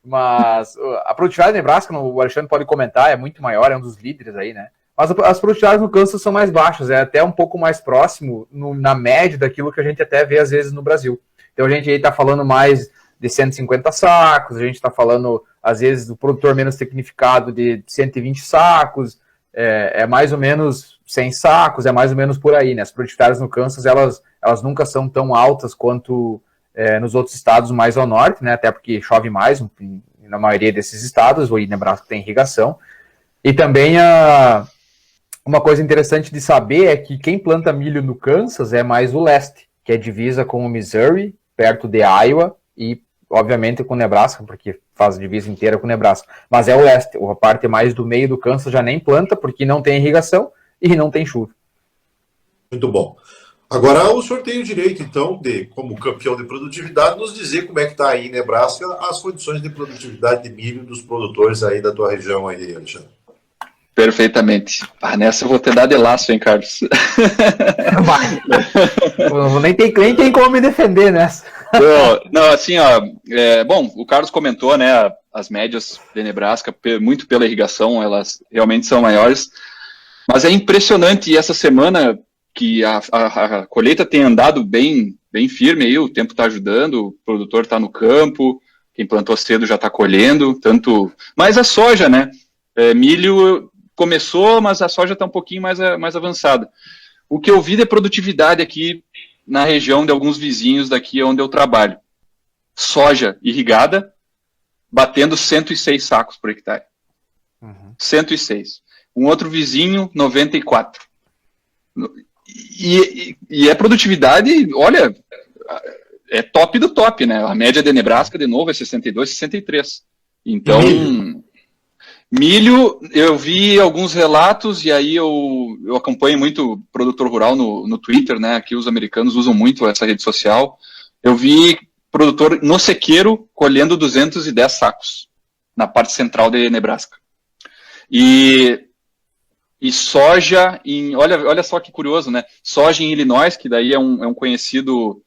Mas a produtividade do Nebraska, o Alexandre pode comentar, é muito maior, é um dos líderes aí, né? Mas as produtividades no Kansas são mais baixas, é até um pouco mais próximo na média daquilo que a gente até vê às vezes no Brasil. Então a gente aí está falando mais de 150 sacos, a gente está falando, às vezes, do produtor menos tecnificado de 120 sacos, é mais ou menos 100 sacos, é mais ou menos por aí, né? As produtividades no Kansas, elas nunca são tão altas quanto nos outros estados mais ao norte, né? Até porque chove mais na maioria desses estados, o Nebraska tem irrigação. E também uma coisa interessante de saber é que quem planta milho no Kansas é mais o leste, que é divisa com o Missouri, perto de Iowa, e obviamente com o Nebraska, porque faz a divisa inteira com o Nebraska. Mas é o leste, a parte mais do meio do Kansas já nem planta, porque não tem irrigação e não tem chuva. Muito bom. Agora o senhor tem o direito, então, de, como campeão de produtividade, nos dizer como é que está aí em Nebraska as condições de produtividade de milho dos produtores aí da tua região aí, Alexandre. Perfeitamente. Nessa eu vou ter dado de laço, hein, Carlos? nem tem como me defender nessa. Não, assim, bom, o Carlos comentou, né, as médias de Nebraska, muito pela irrigação, elas realmente são maiores, mas é impressionante, e essa semana que a colheita tem andado bem firme aí, o tempo está ajudando, o produtor está no campo, quem plantou cedo já está colhendo, mas a soja, né, milho começou, mas a soja está um pouquinho mais avançada. O que eu vi de produtividade aqui na região de alguns vizinhos daqui onde eu trabalho. Soja irrigada, batendo 106 sacos por hectare. 106. Um outro vizinho, 94. E é produtividade, olha, é top do top, né? A média de Nebraska, de novo, é 62, 63. Então... Milho, eu vi alguns relatos, e aí eu acompanho muito produtor rural no Twitter, né? Aqui os americanos usam muito essa rede social. Eu vi produtor no sequeiro colhendo 210 sacos na parte central de Nebraska. E soja olha só que curioso, né? Soja em Illinois, que daí é um conhecido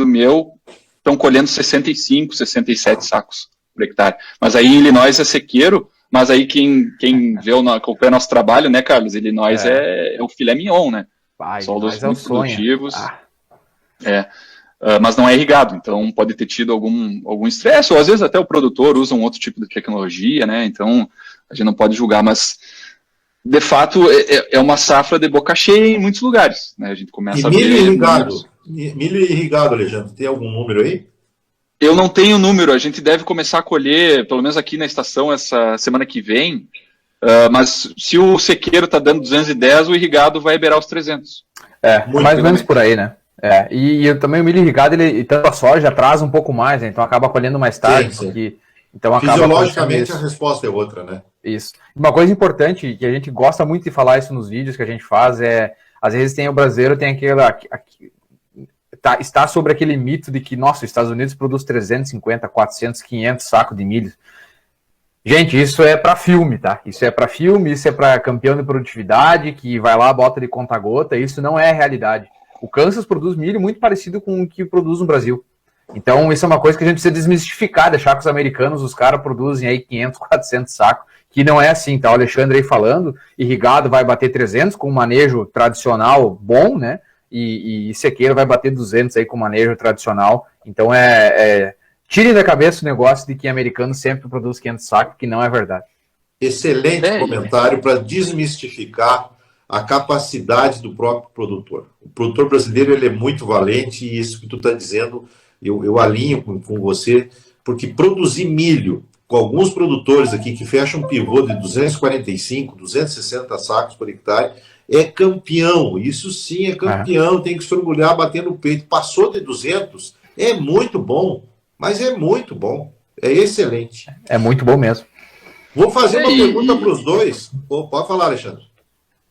meu, estão colhendo 65, 67 sacos por hectare. Mas aí em Illinois é sequeiro. Mas aí quem acompanha nosso trabalho, né, Carlos? Illinois é o filé mignon, né? Solos muito produtivos. Mas não é irrigado, então pode ter tido algum estresse, ou às vezes até o produtor usa um outro tipo de tecnologia, né? Então a gente não pode julgar, mas de fato é uma safra de boca cheia em muitos lugares, né? A gente começa a ver... Milho irrigado, Alexandre, tem algum número aí? Eu não tenho número, a gente deve começar a colher, pelo menos aqui na estação, essa semana que vem, mas se o sequeiro está dando 210, o irrigado vai beirar os 300. Mais ou menos por aí, né? E também o milho irrigado, tanto a soja atrasa um pouco mais, né? Então acaba colhendo mais tarde. Sim. Porque, então fisiologicamente a resposta é outra, né? Isso. Uma coisa importante, que a gente gosta muito de falar isso nos vídeos que a gente faz, às vezes o brasileiro tem está sobre aquele mito de que, nossa, os Estados Unidos produz 350, 400, 500 sacos de milho. Gente, isso é para filme, tá? Isso é para filme, isso é para campeão de produtividade, que vai lá, bota de conta-gota, isso não é a realidade. O Kansas produz milho muito parecido com o que produz no Brasil. Então, isso é uma coisa que a gente precisa desmistificar, deixar que os americanos, os caras produzem aí 500, 400 sacos, que não é assim, tá? O Alexandre aí falando, irrigado vai bater 300 com um manejo tradicional bom, né? E sequeiro vai bater 200 aí com manejo tradicional. Então tirem da cabeça o negócio de que americano sempre produz 500 sacos, que não é verdade. Excelente comentário para desmistificar a capacidade do próprio produtor. O produtor brasileiro ele é muito valente, e isso que tu está dizendo eu alinho com você, porque produzir milho com alguns produtores aqui que fecham um pivô de 245, 260 sacos por hectare, é campeão, isso sim é campeão, tem que se orgulhar, bater no peito. Passou de 200, é muito bom, mas é muito bom, é excelente. É muito bom mesmo. Vou fazer uma pergunta para os dois. Pode falar, Alexandre.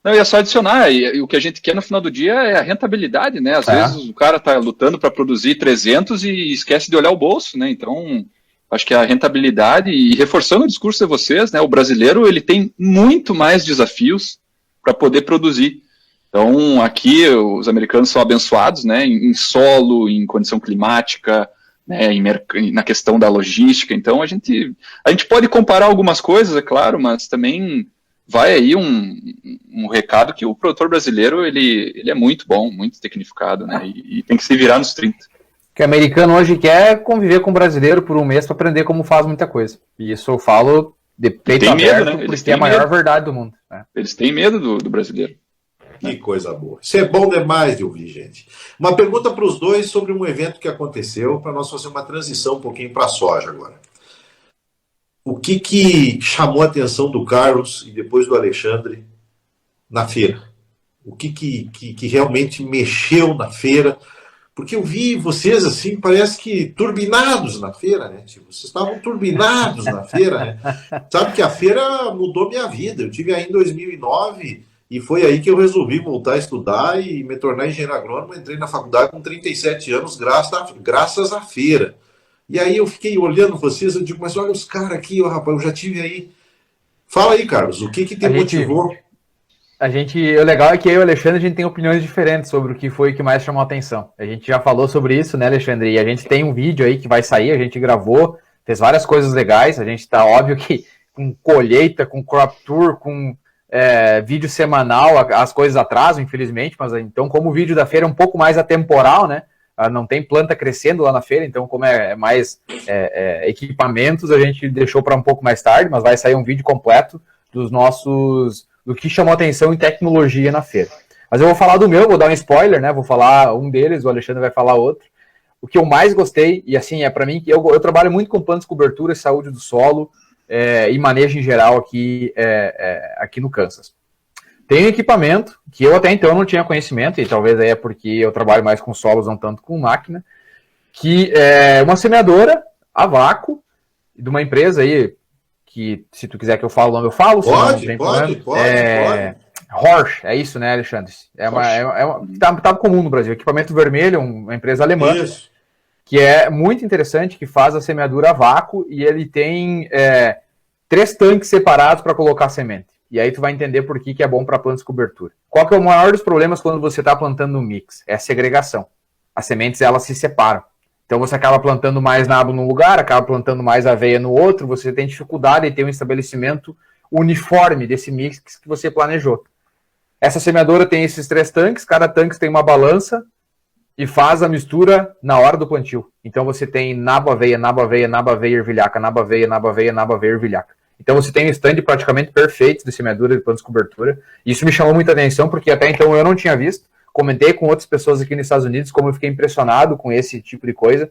Não, eu ia só adicionar, e o que a gente quer no final do dia é a rentabilidade, né? Às vezes o cara está lutando para produzir 300 e esquece de olhar o bolso, né? Então, acho que a rentabilidade, e reforçando o discurso de vocês, né? O brasileiro ele tem muito mais desafios para poder produzir. Então, aqui os americanos são abençoados, né, em solo, em condição climática, né, na questão da logística. Então, a gente pode comparar algumas coisas, é claro, mas também vai aí um recado que o produtor brasileiro ele é muito bom, muito tecnificado, né, e tem que se virar nos 30. Que o americano hoje quer conviver com o brasileiro por um mês para aprender como faz muita coisa. E isso eu falo de peito Tem aberto, medo, né? porque é a maior verdade do mundo. Né? Eles têm medo do brasileiro. Que coisa boa. Isso é bom demais de ouvir, gente. Uma pergunta para os dois sobre um evento que aconteceu, para nós fazer uma transição um pouquinho para a soja agora. O que chamou a atenção do Carlos e depois do Alexandre na feira? O que realmente mexeu na feira? Porque eu vi vocês, assim, parece que turbinados na feira, né? Tipo, vocês estavam turbinados na feira, né? Sabe que a feira mudou minha vida. Eu tive aí em 2009 e foi aí que eu resolvi voltar a estudar e me tornar engenheiro agrônomo. Entrei na faculdade com 37 anos, graças à feira. E aí eu fiquei olhando vocês, eu digo, mas olha os caras aqui, ó, rapaz, eu já tive aí. Fala aí, Carlos, o que te motivou? O legal é que eu e o Alexandre, a gente tem opiniões diferentes sobre o que foi que mais chamou a atenção. A gente já falou sobre isso, né, Alexandre? E a gente tem um vídeo aí que vai sair, a gente gravou, fez várias coisas legais, a gente tá, óbvio que com colheita, com crop tour, com vídeo semanal, as coisas atrasam, infelizmente, mas então como o vídeo da feira é um pouco mais atemporal, né? Não tem planta crescendo lá na feira, então como é mais equipamentos, a gente deixou para um pouco mais tarde, mas vai sair um vídeo completo do que chamou atenção em tecnologia na feira. Mas eu vou falar do meu, vou dar um spoiler, né? Vou falar um deles, o Alexandre vai falar outro. O que eu mais gostei, e assim, para mim, que eu trabalho muito com plantas de cobertura, saúde do solo e manejo em geral aqui no Kansas. Tem um equipamento que eu até então não tinha conhecimento, e talvez aí é porque eu trabalho mais com solos, não tanto com máquina, que é uma semeadora a vácuo de uma empresa aí, que se tu quiser que eu fale o nome, eu falo. Pode. Horsch, é isso, né, Alexandre? Tá comum no Brasil. Equipamento vermelho, uma empresa alemã, isso, que é muito interessante, que faz a semeadura a vácuo, e ele tem 3 tanques separados para colocar semente. E aí tu vai entender por que é bom para plantas de cobertura. Qual que é o maior dos problemas quando você está plantando um mix? É a segregação. As sementes, elas se separam. Então você acaba plantando mais nabo num lugar, acaba plantando mais aveia no outro, você tem dificuldade de ter um estabelecimento uniforme desse mix que você planejou. Essa semeadora tem esses 3 tanques, cada tanque tem uma balança e faz a mistura na hora do plantio. Então você tem nabo, aveia, ervilhaca, nabo, aveia, ervilhaca. Então você tem um stand praticamente perfeito de semeadura de plantas de cobertura. Isso me chamou muita atenção, porque até então eu não tinha visto. Comentei com outras pessoas aqui nos Estados Unidos como eu fiquei impressionado com esse tipo de coisa,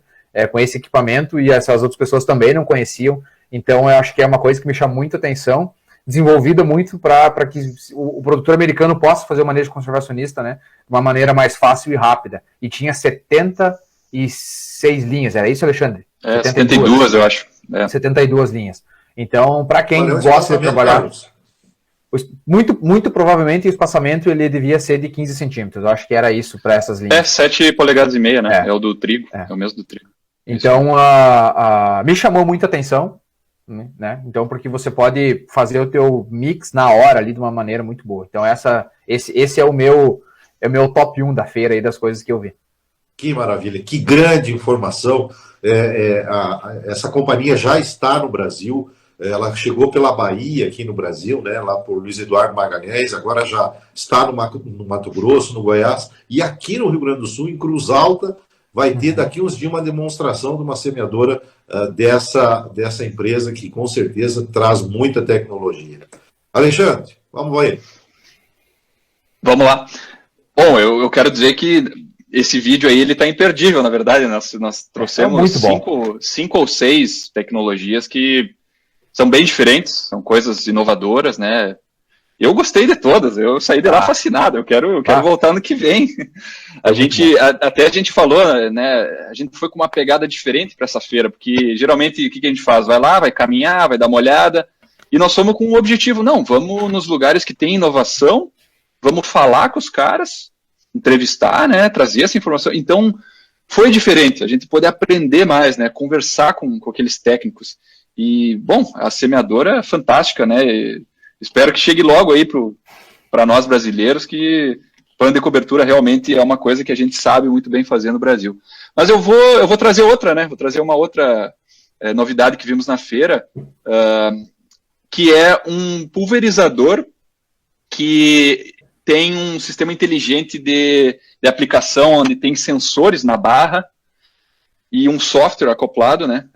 com esse equipamento, e essas outras pessoas também não conheciam. Então eu acho que é uma coisa que me chama muita atenção, desenvolvida muito para que o produtor americano possa fazer o manejo conservacionista, né, de uma maneira mais fácil e rápida. E tinha 76 linhas, era isso, Alexandre? 72, eu acho. 72 linhas. Então, para quem gosta de trabalhar... Muito provavelmente o espaçamento ele devia ser de 15 centímetros. Eu acho que era isso para essas linhas. 7 polegadas e meia, né? É o do trigo. É o mesmo do trigo. Então, me chamou muita atenção, né? Então, porque você pode fazer o teu mix na hora ali de uma maneira muito boa. Então, esse é o meu top 1 da feira aí, das coisas que eu vi. Que maravilha, que grande informação. Essa companhia já está no Brasil. Ela chegou pela Bahia, aqui no Brasil, né, lá por Luiz Eduardo Magalhães, agora já está no Mato Grosso, no Goiás, e aqui no Rio Grande do Sul, em Cruz Alta, vai ter daqui uns dias uma demonstração de uma semeadora dessa empresa, que com certeza traz muita tecnologia. Alexandre, vamos aí. Vamos lá. Bom, eu quero dizer que esse vídeo aí, ele está imperdível, na verdade. Nós trouxemos 5 ou 6 tecnologias que são bem diferentes, são coisas inovadoras, né? Eu gostei de todas, eu saí de lá fascinado, eu quero voltar no que vem. A gente falou, né? A gente foi com uma pegada diferente para essa feira, porque geralmente o que a gente faz? Vai lá, vai caminhar, vai dar uma olhada, e nós fomos com um objetivo, não, vamos nos lugares que tem inovação, vamos falar com os caras, entrevistar, né? Trazer essa informação. Então, foi diferente, a gente poder aprender mais, né? Conversar com aqueles técnicos. E, bom, a semeadora é fantástica, né? Espero que chegue logo aí para nós brasileiros, que plano de cobertura realmente é uma coisa que a gente sabe muito bem fazer no Brasil. Mas eu vou trazer outra, né? Vou trazer uma outra novidade que vimos na feira, que é um pulverizador que tem um sistema inteligente de aplicação, onde tem sensores na barra, e um software acoplado, né?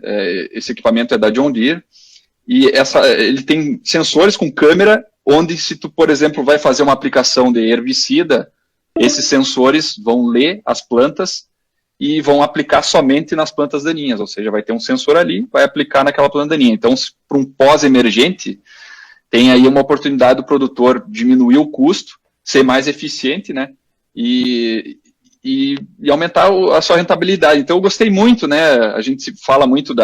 Esse equipamento é da John Deere, e ele tem sensores com câmera, onde se tu, por exemplo, vai fazer uma aplicação de herbicida, esses sensores vão ler as plantas e vão aplicar somente nas plantas daninhas, ou seja, vai ter um sensor ali, vai aplicar naquela planta daninha. Então, para um pós-emergente, tem aí uma oportunidade do produtor diminuir o custo, ser mais eficiente, né, e aumentar a sua rentabilidade. Então, eu gostei muito, né, a gente fala muito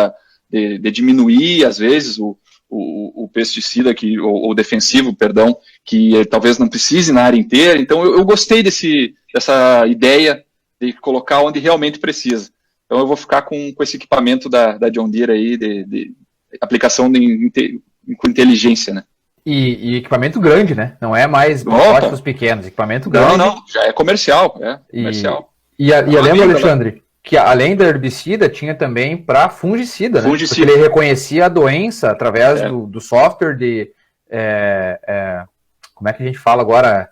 de diminuir, às vezes, o pesticida, ou defensivo, perdão, que talvez não precise na área inteira. Então, eu gostei dessa ideia de colocar onde realmente precisa. Então, eu vou ficar com esse equipamento da John Deere aí, de aplicação com inteligência, né? E equipamento grande, né? Não é mais protótipos pequenos, equipamento grande. Não, já é comercial, comercial. E lembra, Alexandre, que além da herbicida, tinha também para fungicida, né? Porque ele reconhecia a doença através do software de... como é que a gente fala agora?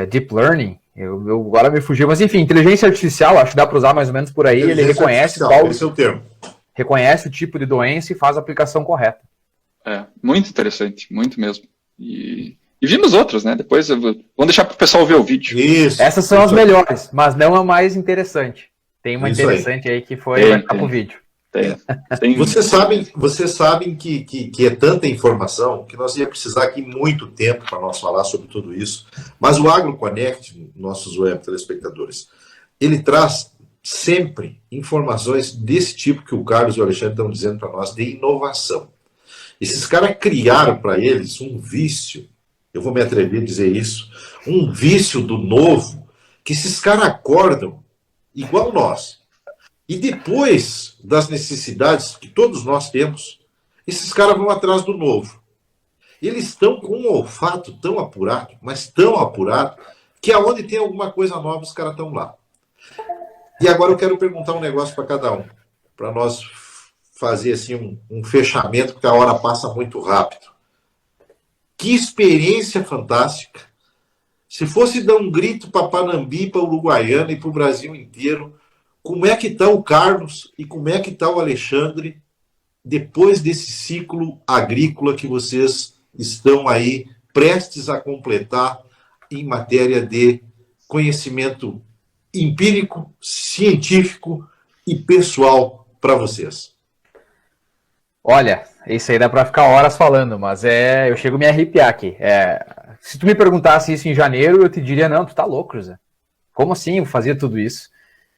Deep Learning. Eu agora me fugiu, mas enfim, inteligência artificial, acho que dá para usar mais ou menos por aí. Ele reconhece esse é o termo. Reconhece o tipo de doença e faz a aplicação correta. Muito interessante, muito mesmo. E vimos outras, né? Depois vamos deixar para o pessoal ver o vídeo. Isso. Essas são as melhores, mas não a mais interessante. Tem uma interessante aí que vai ficar pro vídeo. Tem. Vocês sabem que é tanta informação que nós ia precisar aqui muito tempo para nós falar sobre tudo isso. Mas o AgroConnect, nossos web telespectadores, ele traz sempre informações desse tipo que o Carlos e o Alexandre estão dizendo para nós, de inovação. Esses caras criaram para eles um vício, eu vou me atrever a dizer isso, um vício do novo, que esses caras acordam igual nós. E depois das necessidades que todos nós temos, esses caras vão atrás do novo. Eles estão com um olfato tão apurado, mas tão apurado, que aonde tem alguma coisa nova, os caras estão lá. E agora eu quero perguntar um negócio para cada um, para nós fazer assim um fechamento, porque a hora passa muito rápido. Que experiência fantástica. Se fosse dar um grito para Panambi, para Uruguaiana e para o Brasil inteiro, como é que está o Carlos e como é que está o Alexandre depois desse ciclo agrícola que vocês estão aí prestes a completar em matéria de conhecimento empírico, científico e pessoal para vocês? Olha, isso aí dá para ficar horas falando, mas eu chego a me arrepiar aqui. Se tu me perguntasse isso em janeiro, eu te diria, não, tu tá louco, José. Como assim eu fazia tudo isso?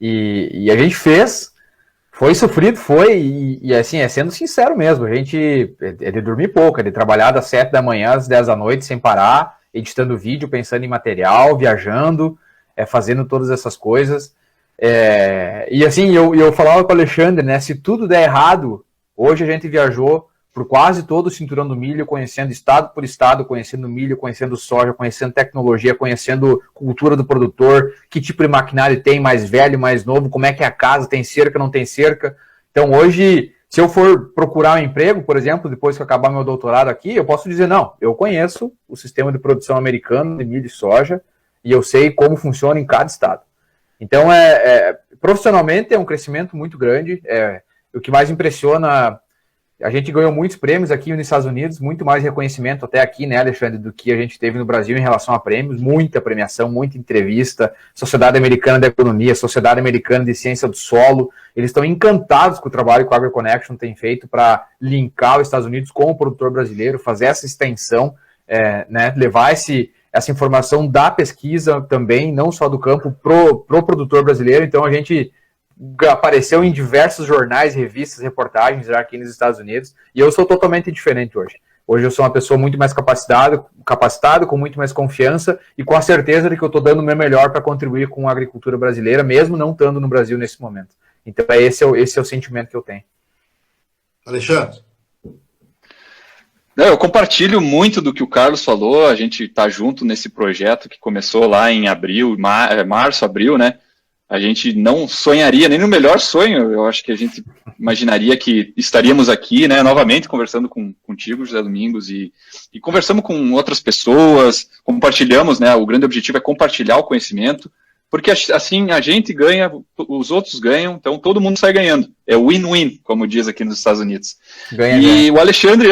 E a gente fez, foi sofrido, e assim, sendo sincero mesmo, a gente é de dormir pouco, é de trabalhar das 7 da manhã às 10 da noite sem parar, editando vídeo, pensando em material, viajando, fazendo todas essas coisas. E assim, eu falava para o Alexandre, né, se tudo der errado, hoje a gente viajou por quase todo o cinturão do milho, conhecendo estado por estado, conhecendo milho, conhecendo soja, conhecendo tecnologia, conhecendo cultura do produtor, que tipo de maquinário tem, mais velho, mais novo, como é que é a casa, tem cerca, não tem cerca. Então hoje, se eu for procurar um emprego, por exemplo, depois que eu acabar meu doutorado aqui, eu posso dizer, não, eu conheço o sistema de produção americano de milho e soja, e eu sei como funciona em cada estado. Então, profissionalmente é um crescimento muito grande, o que mais impressiona... A gente ganhou muitos prêmios aqui nos Estados Unidos, muito mais reconhecimento até aqui, né, Alexandre, do que a gente teve no Brasil em relação a prêmios, muita premiação, muita entrevista, Sociedade Americana de Agronomia, Sociedade Americana de Ciência do Solo, eles estão encantados com o trabalho que o AgroConnection tem feito para linkar os Estados Unidos com o produtor brasileiro, fazer essa extensão, né, levar essa informação da pesquisa também, não só do campo, pro produtor brasileiro. Então a gente apareceu em diversos jornais, revistas, reportagens já aqui nos Estados Unidos, e eu sou totalmente diferente hoje. Hoje eu sou uma pessoa muito mais capacitado, com muito mais confiança e com a certeza de que eu estou dando o meu melhor para contribuir com a agricultura brasileira, mesmo não estando no Brasil nesse momento. Então esse é o sentimento que eu tenho. Alexandre? Eu compartilho muito do que o Carlos falou, a gente está junto nesse projeto que começou lá em março, abril, né? A gente não sonharia, nem no melhor sonho, eu acho que a gente imaginaria que estaríamos aqui, né, novamente conversando contigo, José Domingos, e conversamos com outras pessoas, compartilhamos, né, o grande objetivo é compartilhar o conhecimento, porque assim a gente ganha, os outros ganham, então todo mundo sai ganhando. É win-win, como diz aqui nos Estados Unidos. Ganha. O Alexandre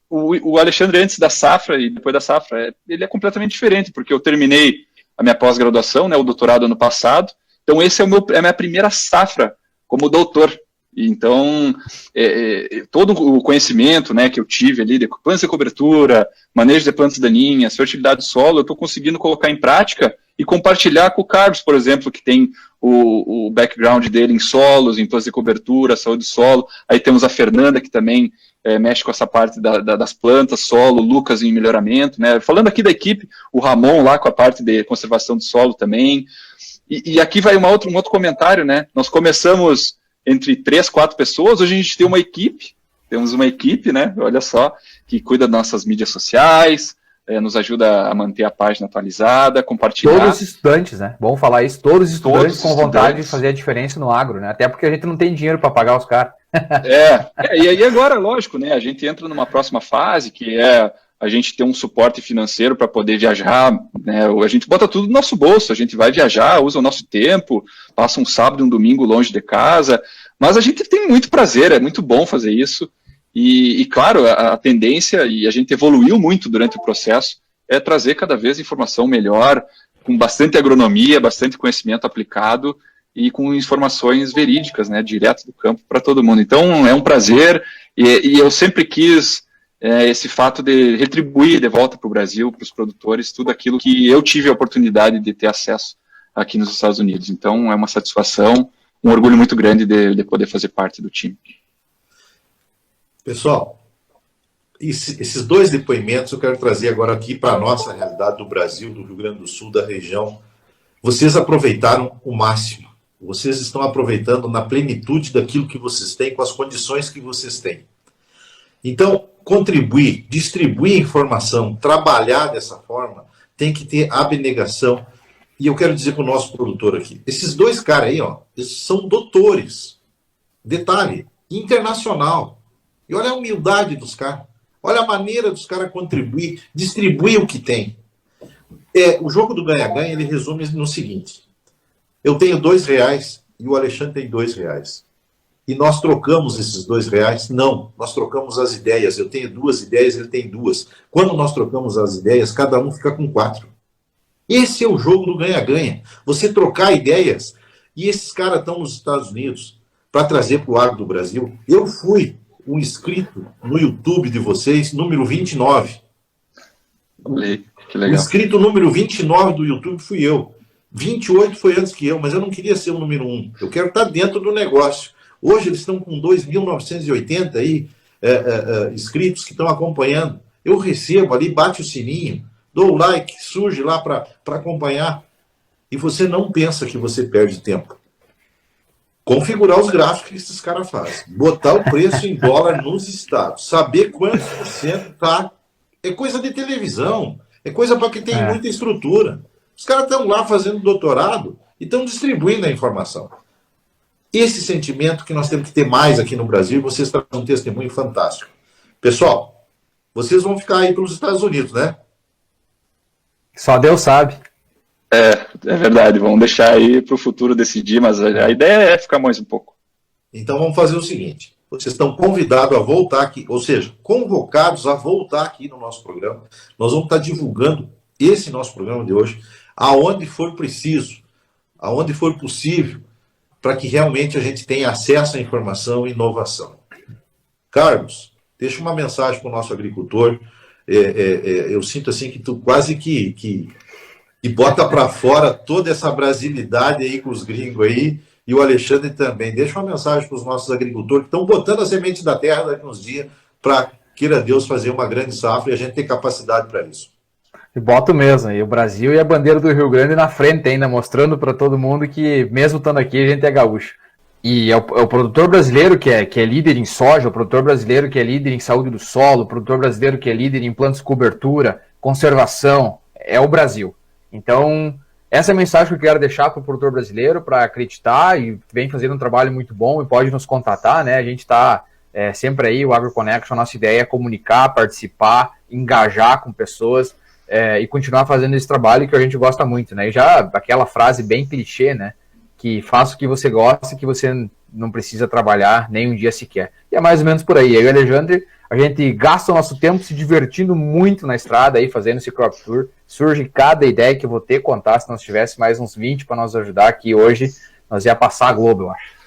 o Alexandre antes da safra e depois da safra, ele é completamente diferente, porque eu terminei a minha pós-graduação, né, o doutorado ano passado, então esse é a minha primeira safra como doutor. Então, todo o conhecimento, né, que eu tive ali de plantas de cobertura, manejo de plantas daninhas, fertilidade do solo, eu estou conseguindo colocar em prática e compartilhar com o Carlos, por exemplo, que tem o background dele em solos, em plantas de cobertura, saúde do solo. Aí temos a Fernanda, que também mexe com essa parte das plantas, solo, o Lucas em melhoramento, né? Falando aqui da equipe, o Ramon lá com a parte de conservação do solo também. E aqui vai um outro comentário, né? Nós começamos entre 3, 4 pessoas, hoje a gente tem uma equipe, temos uma equipe, né? Olha só, que cuida das nossas mídias sociais, nos ajuda a manter a página atualizada, compartilhar. Todos os estudantes, né? Bom falar isso, todos os estudantes com vontade de fazer a diferença no agro, né? Até porque a gente não tem dinheiro para pagar os caras. E aí agora, lógico, né? A gente entra numa próxima fase, que é a gente ter um suporte financeiro para poder viajar, né? A gente bota tudo no nosso bolso, a gente vai viajar, usa o nosso tempo, passa um sábado e um domingo longe de casa, mas a gente tem muito prazer, é muito bom fazer isso. E claro, a tendência, e a gente evoluiu muito durante o processo, é trazer cada vez informação melhor, com bastante agronomia, bastante conhecimento aplicado e com informações verídicas, né, direto do campo para todo mundo. Então, é um prazer, e eu sempre quis esse fato de retribuir de volta para o Brasil, para os produtores, tudo aquilo que eu tive a oportunidade de ter acesso aqui nos Estados Unidos. Então, é uma satisfação, um orgulho muito grande de poder fazer parte do time. Pessoal, esses 2 depoimentos eu quero trazer agora aqui para a nossa realidade do Brasil, do Rio Grande do Sul, da região. Vocês aproveitaram o máximo. Vocês estão aproveitando na plenitude daquilo que vocês têm, com as condições que vocês têm. Então, contribuir, distribuir informação, trabalhar dessa forma, tem que ter abnegação. E eu quero dizer para o nosso produtor aqui, esses 2 caras aí, ó, eles são doutores. Detalhe, internacional. E olha a humildade dos caras. Olha a maneira dos caras contribuir, distribuir o que tem. O jogo do ganha-ganha, ele resume no seguinte. Eu tenho R$2 e o Alexandre tem R$2. E nós trocamos esses R$2? Não, nós trocamos as ideias. Eu tenho 2 ideias, ele tem 2. Quando nós trocamos as ideias, cada um fica com 4. Esse é o jogo do ganha-ganha. Você trocar ideias. E esses caras estão nos Estados Unidos para trazer para o agro do Brasil. Eu fui um inscrito no YouTube de vocês, número 29. Que legal. O inscrito número 29 do YouTube fui eu. 28 foi antes que eu, mas eu não queria ser o número 1. Eu quero estar dentro do negócio. Hoje eles estão com 2.980 aí, inscritos que estão acompanhando. Eu recebo ali, bate o sininho, dou o like, surge lá para acompanhar. E você não pensa que você perde tempo. Configurar os gráficos que esses caras fazem. Botar o preço em dólar nos estados. Saber quantos por cento tá. É coisa de televisão. É coisa para quem tem muita estrutura. Os caras estão lá fazendo doutorado e estão distribuindo a informação. Esse sentimento que nós temos que ter mais aqui no Brasil, vocês trazem um testemunho fantástico. Pessoal, vocês vão ficar aí pelos Estados Unidos, né? Só Deus sabe. É verdade, vamos deixar aí para o futuro decidir, mas a ideia é ficar mais um pouco. Então vamos fazer o seguinte, vocês estão convidados a voltar aqui, ou seja, convocados a voltar aqui no nosso programa. Nós vamos estar divulgando esse nosso programa de hoje, aonde for preciso, aonde for possível, para que realmente a gente tenha acesso à informação e inovação. Carlos, deixa uma mensagem para o nosso agricultor. Eu sinto assim que tu quase que bota para fora toda essa brasilidade aí com os gringos aí, e o Alexandre também. Deixa uma mensagem para os nossos agricultores que estão botando a semente da terra daqui uns dias para, queira Deus, fazer uma grande safra e a gente ter capacidade para isso. E boto mesmo, e o Brasil e a bandeira do Rio Grande na frente ainda, mostrando para todo mundo que, mesmo estando aqui, a gente é gaúcho. E é o produtor brasileiro que é líder em soja, o produtor brasileiro que é líder em saúde do solo, o produtor brasileiro que é líder em plantas de cobertura, conservação, é o Brasil. Então, essa é a mensagem que eu quero deixar para o produtor brasileiro, para acreditar, e vem fazendo um trabalho muito bom e pode nos contatar, né? A gente está sempre aí, o AgroConnection, a nossa ideia é comunicar, participar, engajar com pessoas. e continuar fazendo esse trabalho que a gente gosta muito, né? E já aquela frase bem clichê, né? Que faça o que você gosta, que você não precisa trabalhar nem um dia sequer. E é mais ou menos por aí. Eu e o Alexandre, a gente gasta o nosso tempo se divertindo muito na estrada, aí, fazendo esse crop tour. Surge cada ideia que eu vou ter que contar. Se nós tivesse mais uns 20 para nos ajudar aqui hoje, nós ia passar a Globo, eu acho.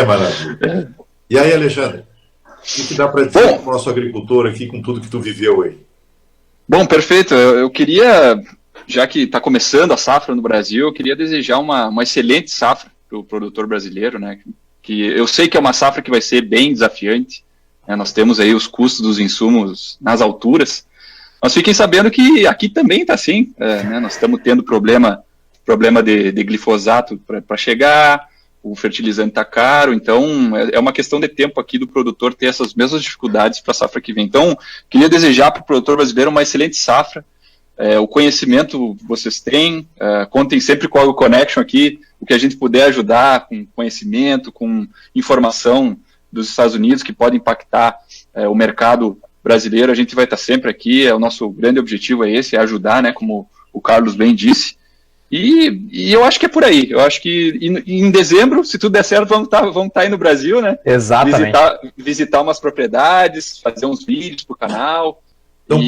Maravilha. E aí, Alexandre, o que dá para dizer para o nosso agricultor aqui com tudo que tu viveu aí? Bom, perfeito. Eu queria, já que está começando a safra no Brasil, eu queria desejar uma excelente safra para o produtor brasileiro, né? Que eu sei que é uma safra que vai ser bem desafiante, né? Nós temos aí os custos dos insumos nas alturas, mas fiquem sabendo que aqui também está assim, né? Nós estamos tendo problema de glifosato para chegar, o fertilizante está caro, então é uma questão de tempo aqui do produtor ter essas mesmas dificuldades para a safra que vem. Então, queria desejar para o produtor brasileiro uma excelente safra. O conhecimento vocês têm, contem sempre com a AgroConnection aqui, o que a gente puder ajudar com conhecimento, com informação dos Estados Unidos que pode impactar o mercado brasileiro, a gente vai estar sempre aqui, o nosso grande objetivo é esse, é ajudar, né, como o Carlos bem disse. E eu acho que é por aí. Eu acho que em dezembro, se tudo der certo, vamos estar aí no Brasil, né? Exatamente. Visitar umas propriedades, fazer uns vídeos para o canal. Estão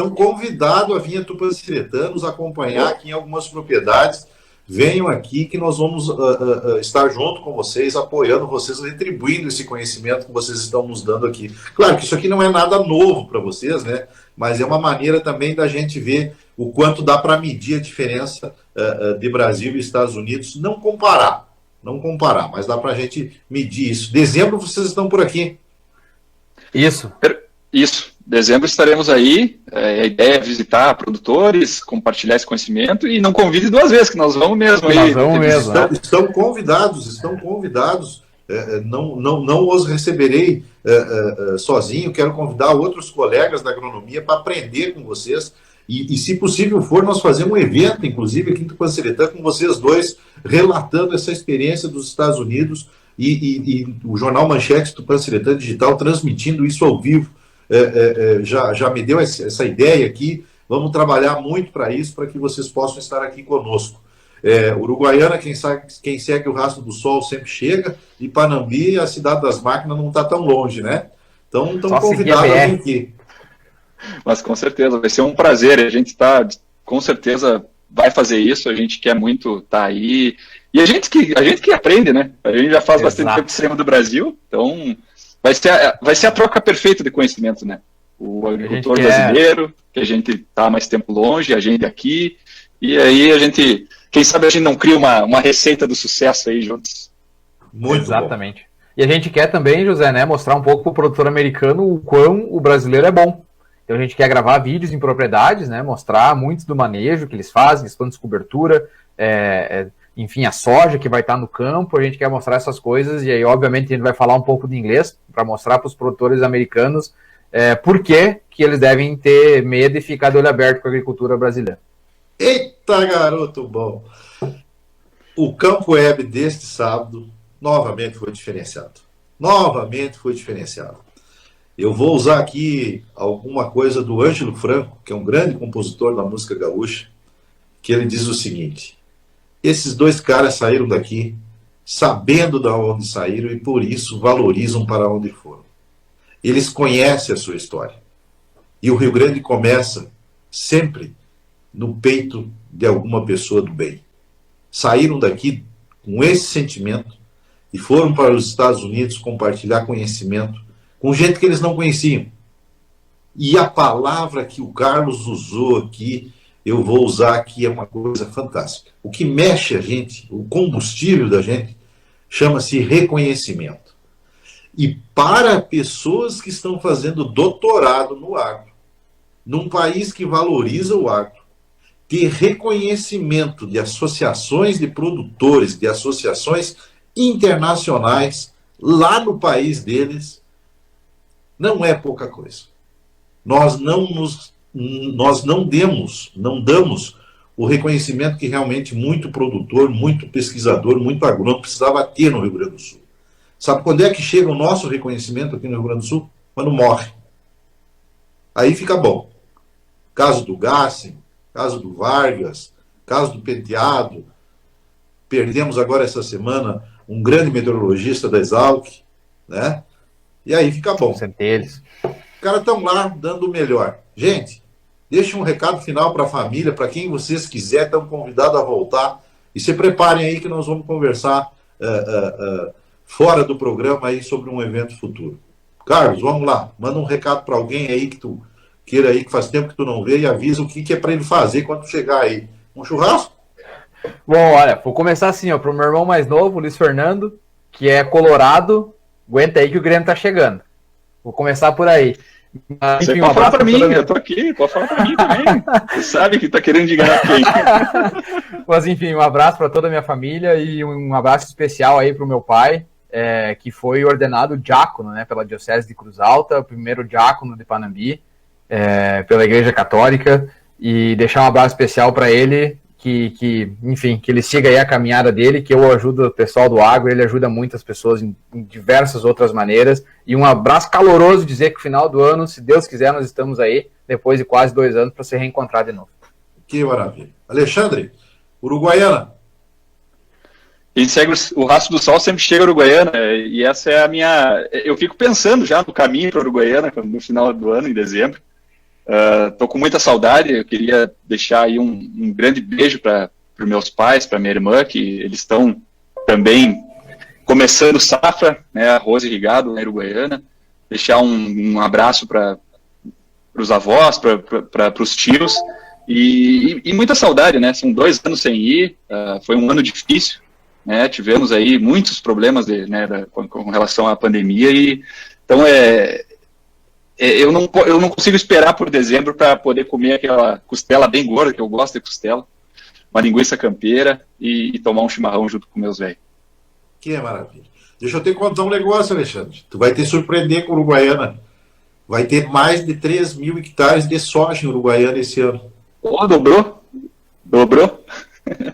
convidados a vir a Tupanciretã nos acompanhar aqui em algumas propriedades. Venham aqui que nós vamos estar junto com vocês, apoiando vocês, retribuindo esse conhecimento que vocês estão nos dando aqui. Claro que isso aqui não é nada novo para vocês, né? Mas é uma maneira também da gente ver o quanto dá para medir a diferença de Brasil e Estados Unidos. Não comparar, mas dá para a gente medir isso. Dezembro vocês estão por aqui. Isso. Dezembro estaremos aí. A ideia é visitar produtores, compartilhar esse conhecimento e não convide duas vezes, que nós vamos mesmo. Estão convidados. Não os receberei sozinho. Quero convidar outros colegas da agronomia para aprender com vocês. E se possível for, nós fazemos um evento, inclusive aqui em Tupanciretã, com vocês dois, relatando essa experiência dos Estados Unidos e o jornal Manchete Tupanciretã Digital transmitindo isso ao vivo. Já me deu essa ideia aqui. Vamos trabalhar muito para isso, para que vocês possam estar aqui conosco. Uruguaiana, quem segue o rastro do sol sempre chega, e Panambi, a cidade das máquinas, não está tão longe, né? Então, estão convidados a vir aqui. Mas com certeza, vai ser um prazer. A gente com certeza vai fazer isso, a gente quer muito estar aí. E a gente que aprende, né? A gente já faz bastante tempo de cinema do Brasil, então vai ser a troca perfeita de conhecimento, né? O agricultor brasileiro, que a gente está mais tempo longe, a gente aqui, e aí a gente, quem sabe a gente não cria uma receita do sucesso aí juntos. Muito Exatamente. Bom. E a gente quer também, José, né, mostrar um pouco para o produtor americano o quão o brasileiro é bom. Então a gente quer gravar vídeos em propriedades, né, mostrar muito do manejo que eles fazem, os planos de cobertura, enfim, a soja que vai estar no campo, a gente quer mostrar essas coisas, e aí obviamente a gente vai falar um pouco de inglês para mostrar para os produtores americanos por que eles devem ter medo e ficar de olho aberto com a agricultura brasileira. Eita, garoto bom! O Campo Web deste sábado novamente foi diferenciado. Eu vou usar aqui alguma coisa do Ângelo Franco, que é um grande compositor da música gaúcha, que ele diz o seguinte: esses dois caras saíram daqui sabendo de onde saíram e por isso valorizam para onde foram. Eles conhecem a sua história. E o Rio Grande começa sempre no peito de alguma pessoa do bem. Saíram daqui com esse sentimento e foram para os Estados Unidos compartilhar conhecimento com gente que eles não conheciam. E a palavra que o Carlos usou aqui, eu vou usar aqui, é uma coisa fantástica. O que mexe a gente, o combustível da gente, chama-se reconhecimento. E para pessoas que estão fazendo doutorado no agro, num país que valoriza o agro, ter reconhecimento de associações de produtores, de associações internacionais, lá no país deles, não é pouca coisa. Nós não damos o reconhecimento que realmente muito produtor, muito pesquisador, muito agrônomo precisava ter no Rio Grande do Sul. Sabe quando é que chega o nosso reconhecimento aqui no Rio Grande do Sul? Quando morre. Aí fica bom. Caso do Gassen, caso do Vargas, caso do Penteado. Perdemos agora essa semana um grande meteorologista da Exalc, né? E aí fica bom. Eles. Os caras estão lá dando o melhor. Gente, deixe um recado final para a família, para quem vocês quiserem, estão convidados a voltar. E se preparem aí que nós vamos conversar fora do programa aí sobre um evento futuro. Carlos, vamos lá. Manda um recado para alguém aí que tu queira aí, que faz tempo que tu não vê, e avisa o que é para ele fazer quando chegar aí. Um churrasco? Bom, olha, vou começar assim, ó, pro meu irmão mais novo, Luiz Fernando, que é colorado, aguenta aí que o Grêmio tá chegando. Vou começar por aí. Mas, enfim, pode falar pra mim, eu tô aqui, pode falar pra mim também. Você sabe que tá querendo enganar quem. Mas enfim, um abraço para toda a minha família e um abraço especial aí pro meu pai, que foi ordenado diácono, né, pela Diocese de Cruz Alta, o primeiro diácono de Panambi, pela Igreja Católica, e deixar um abraço especial para ele, enfim, que ele siga aí a caminhada dele, que eu ajudo o pessoal do agro, ele ajuda muitas pessoas em diversas outras maneiras, e um abraço caloroso, dizer que no final do ano, se Deus quiser, nós estamos aí, depois de quase 2 anos, para se reencontrar de novo. Que maravilha. Alexandre, Uruguaiana. Quem segue o rastro do sol sempre chega a Uruguaiana, e essa é a minha... Eu fico pensando já no caminho para Uruguaiana, no final do ano, em dezembro. Tô com muita saudade, eu queria deixar aí um grande beijo para os meus pais, para minha irmã, que eles estão também começando safra, né, arroz irrigado na Uruguaiana. Deixar um abraço para os avós, para os tios, e muita saudade, né? São 2 anos sem ir, foi um ano difícil, né? Tivemos aí muitos problemas com relação à pandemia, então eu não consigo esperar por dezembro para poder comer aquela costela bem gorda, que eu gosto de costela, uma linguiça campeira e tomar um chimarrão junto com meus velhos. Que maravilha. Deixa eu te contar um negócio, Alexandre. Tu vai te surpreender com a Uruguaiana. Vai ter mais de 3 mil hectares de soja em Uruguaiana esse ano. Oh, dobrou? Dobrou?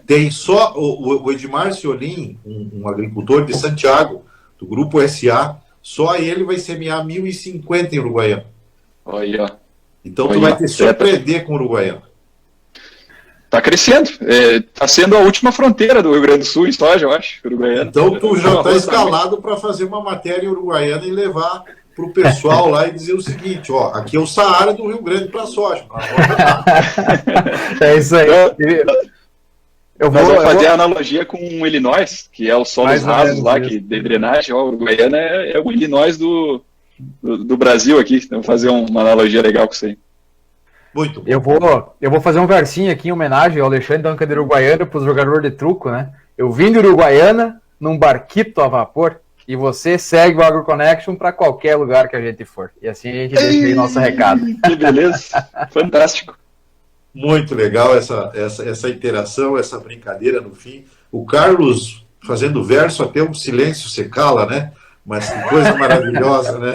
Tem só o Edmar Ciolim, um agricultor de Santiago, do Grupo SA, só ele vai semear 1.050 em Uruguaiana. Olha, ó. Então tu vai te surpreender com o Uruguaiana. Tá crescendo. Tá sendo a última fronteira do Rio Grande do Sul em soja, eu acho. Uruguaiana. Então tu já está escalado para fazer uma matéria em Uruguaiana e levar para o pessoal lá e dizer o seguinte, ó, aqui é o Saara do Rio Grande para soja. É isso aí. Nós vamos fazer a analogia com o Illinois, que é o solos rasos lá, que de drenagem, ó, o Uruguaiana é o Illinois do Brasil aqui. Vamos fazer uma analogia legal com isso aí. Muito bom. Eu vou fazer um versinho aqui em homenagem ao Alexandre Duncan de Uruguaiana para os jogadores de truco, né? Eu vim de Uruguaiana num barquito a vapor e você segue o AgroConnection para qualquer lugar que a gente for. E assim a gente deixa aí nosso recado. Que beleza. Fantástico. Muito legal essa interação, essa brincadeira no fim. O Carlos fazendo verso, até o silêncio se cala, né? Mas que coisa maravilhosa, né?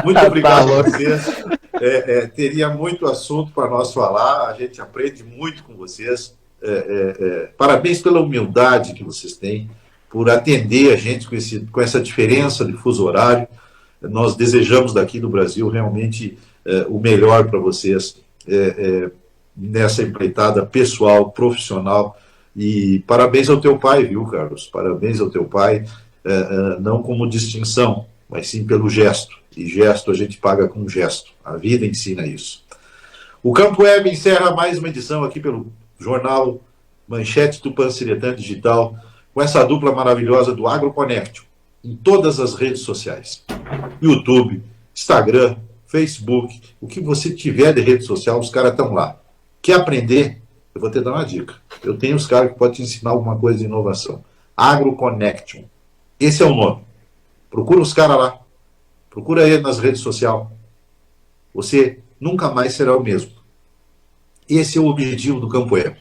Muito obrigado a vocês. Teria muito assunto para nós falar, a gente aprende muito com vocês. Parabéns pela humildade que vocês têm, por atender a gente com essa diferença de fuso horário. Nós desejamos daqui do Brasil realmente o melhor para vocês. Nessa empreitada pessoal, profissional, e parabéns ao teu pai, viu, Carlos? Parabéns ao teu pai, não como distinção, mas sim pelo gesto, e gesto a gente paga com gesto, a vida ensina isso. O Campo Web encerra mais uma edição aqui pelo jornal Manchete Tupã-Siretã Digital, com essa dupla maravilhosa do AgroConnection, em todas as redes sociais, YouTube, Instagram, Facebook, o que você tiver de rede social, os caras estão lá. Quer aprender? Eu vou te dar uma dica. Eu tenho os caras que podem te ensinar alguma coisa de inovação. AgroConnection. Esse é o nome. Procura os caras lá. Procura ele nas redes sociais. Você nunca mais será o mesmo. Esse é o objetivo do Campo Web.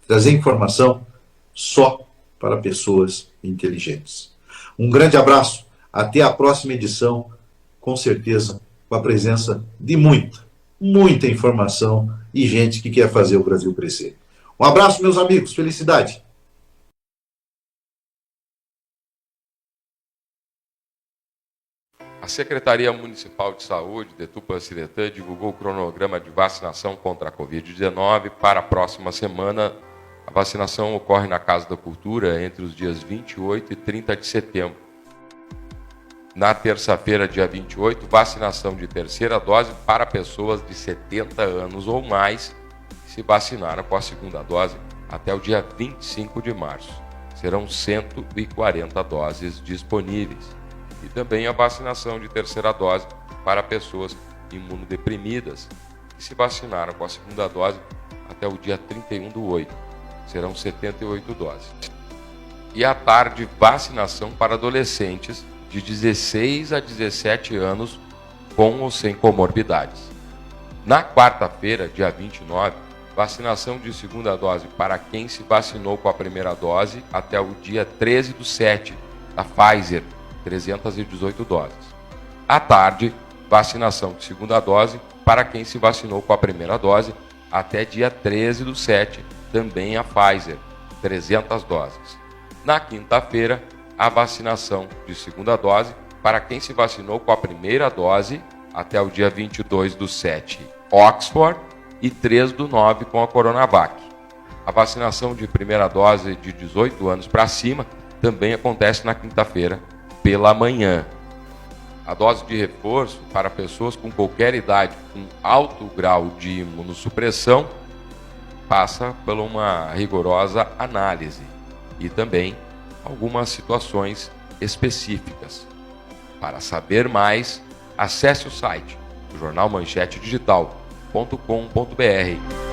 Trazer informação só para pessoas inteligentes. Um grande abraço. Até a próxima edição. Com certeza, com a presença de muita informação e gente que quer fazer o Brasil crescer. Um abraço, meus amigos. Felicidade. A Secretaria Municipal de Saúde de Tupã-Ciretã divulgou o cronograma de vacinação contra a Covid-19 para a próxima semana. A vacinação ocorre na Casa da Cultura entre os dias 28 e 30 de setembro. Na terça-feira, dia 28, vacinação de terceira dose para pessoas de 70 anos ou mais que se vacinaram com a segunda dose até o dia 25 de março. Serão 140 doses disponíveis. E também a vacinação de terceira dose para pessoas imunodeprimidas que se vacinaram com a segunda dose até o dia 31/8. Serão 78 doses. E à tarde, vacinação para adolescentes de 16 a 17 anos com ou sem comorbidades. Na quarta-feira, dia 29, vacinação de segunda dose para quem se vacinou com a primeira dose até o dia 13/7, da Pfizer, 318 doses. À tarde, vacinação de segunda dose para quem se vacinou com a primeira dose até dia 13/7, também a Pfizer, 300 doses. Na quinta-feira, a vacinação de segunda dose para quem se vacinou com a primeira dose até o dia 22/7, Oxford, e 3/9 com a Coronavac. A vacinação de primeira dose de 18 anos para cima também acontece na quinta-feira, pela manhã. A dose de reforço para pessoas com qualquer idade com alto grau de imunossupressão passa por uma rigorosa análise e também algumas situações específicas. Para saber mais, acesse o site jornalmanchetedigital.com.br.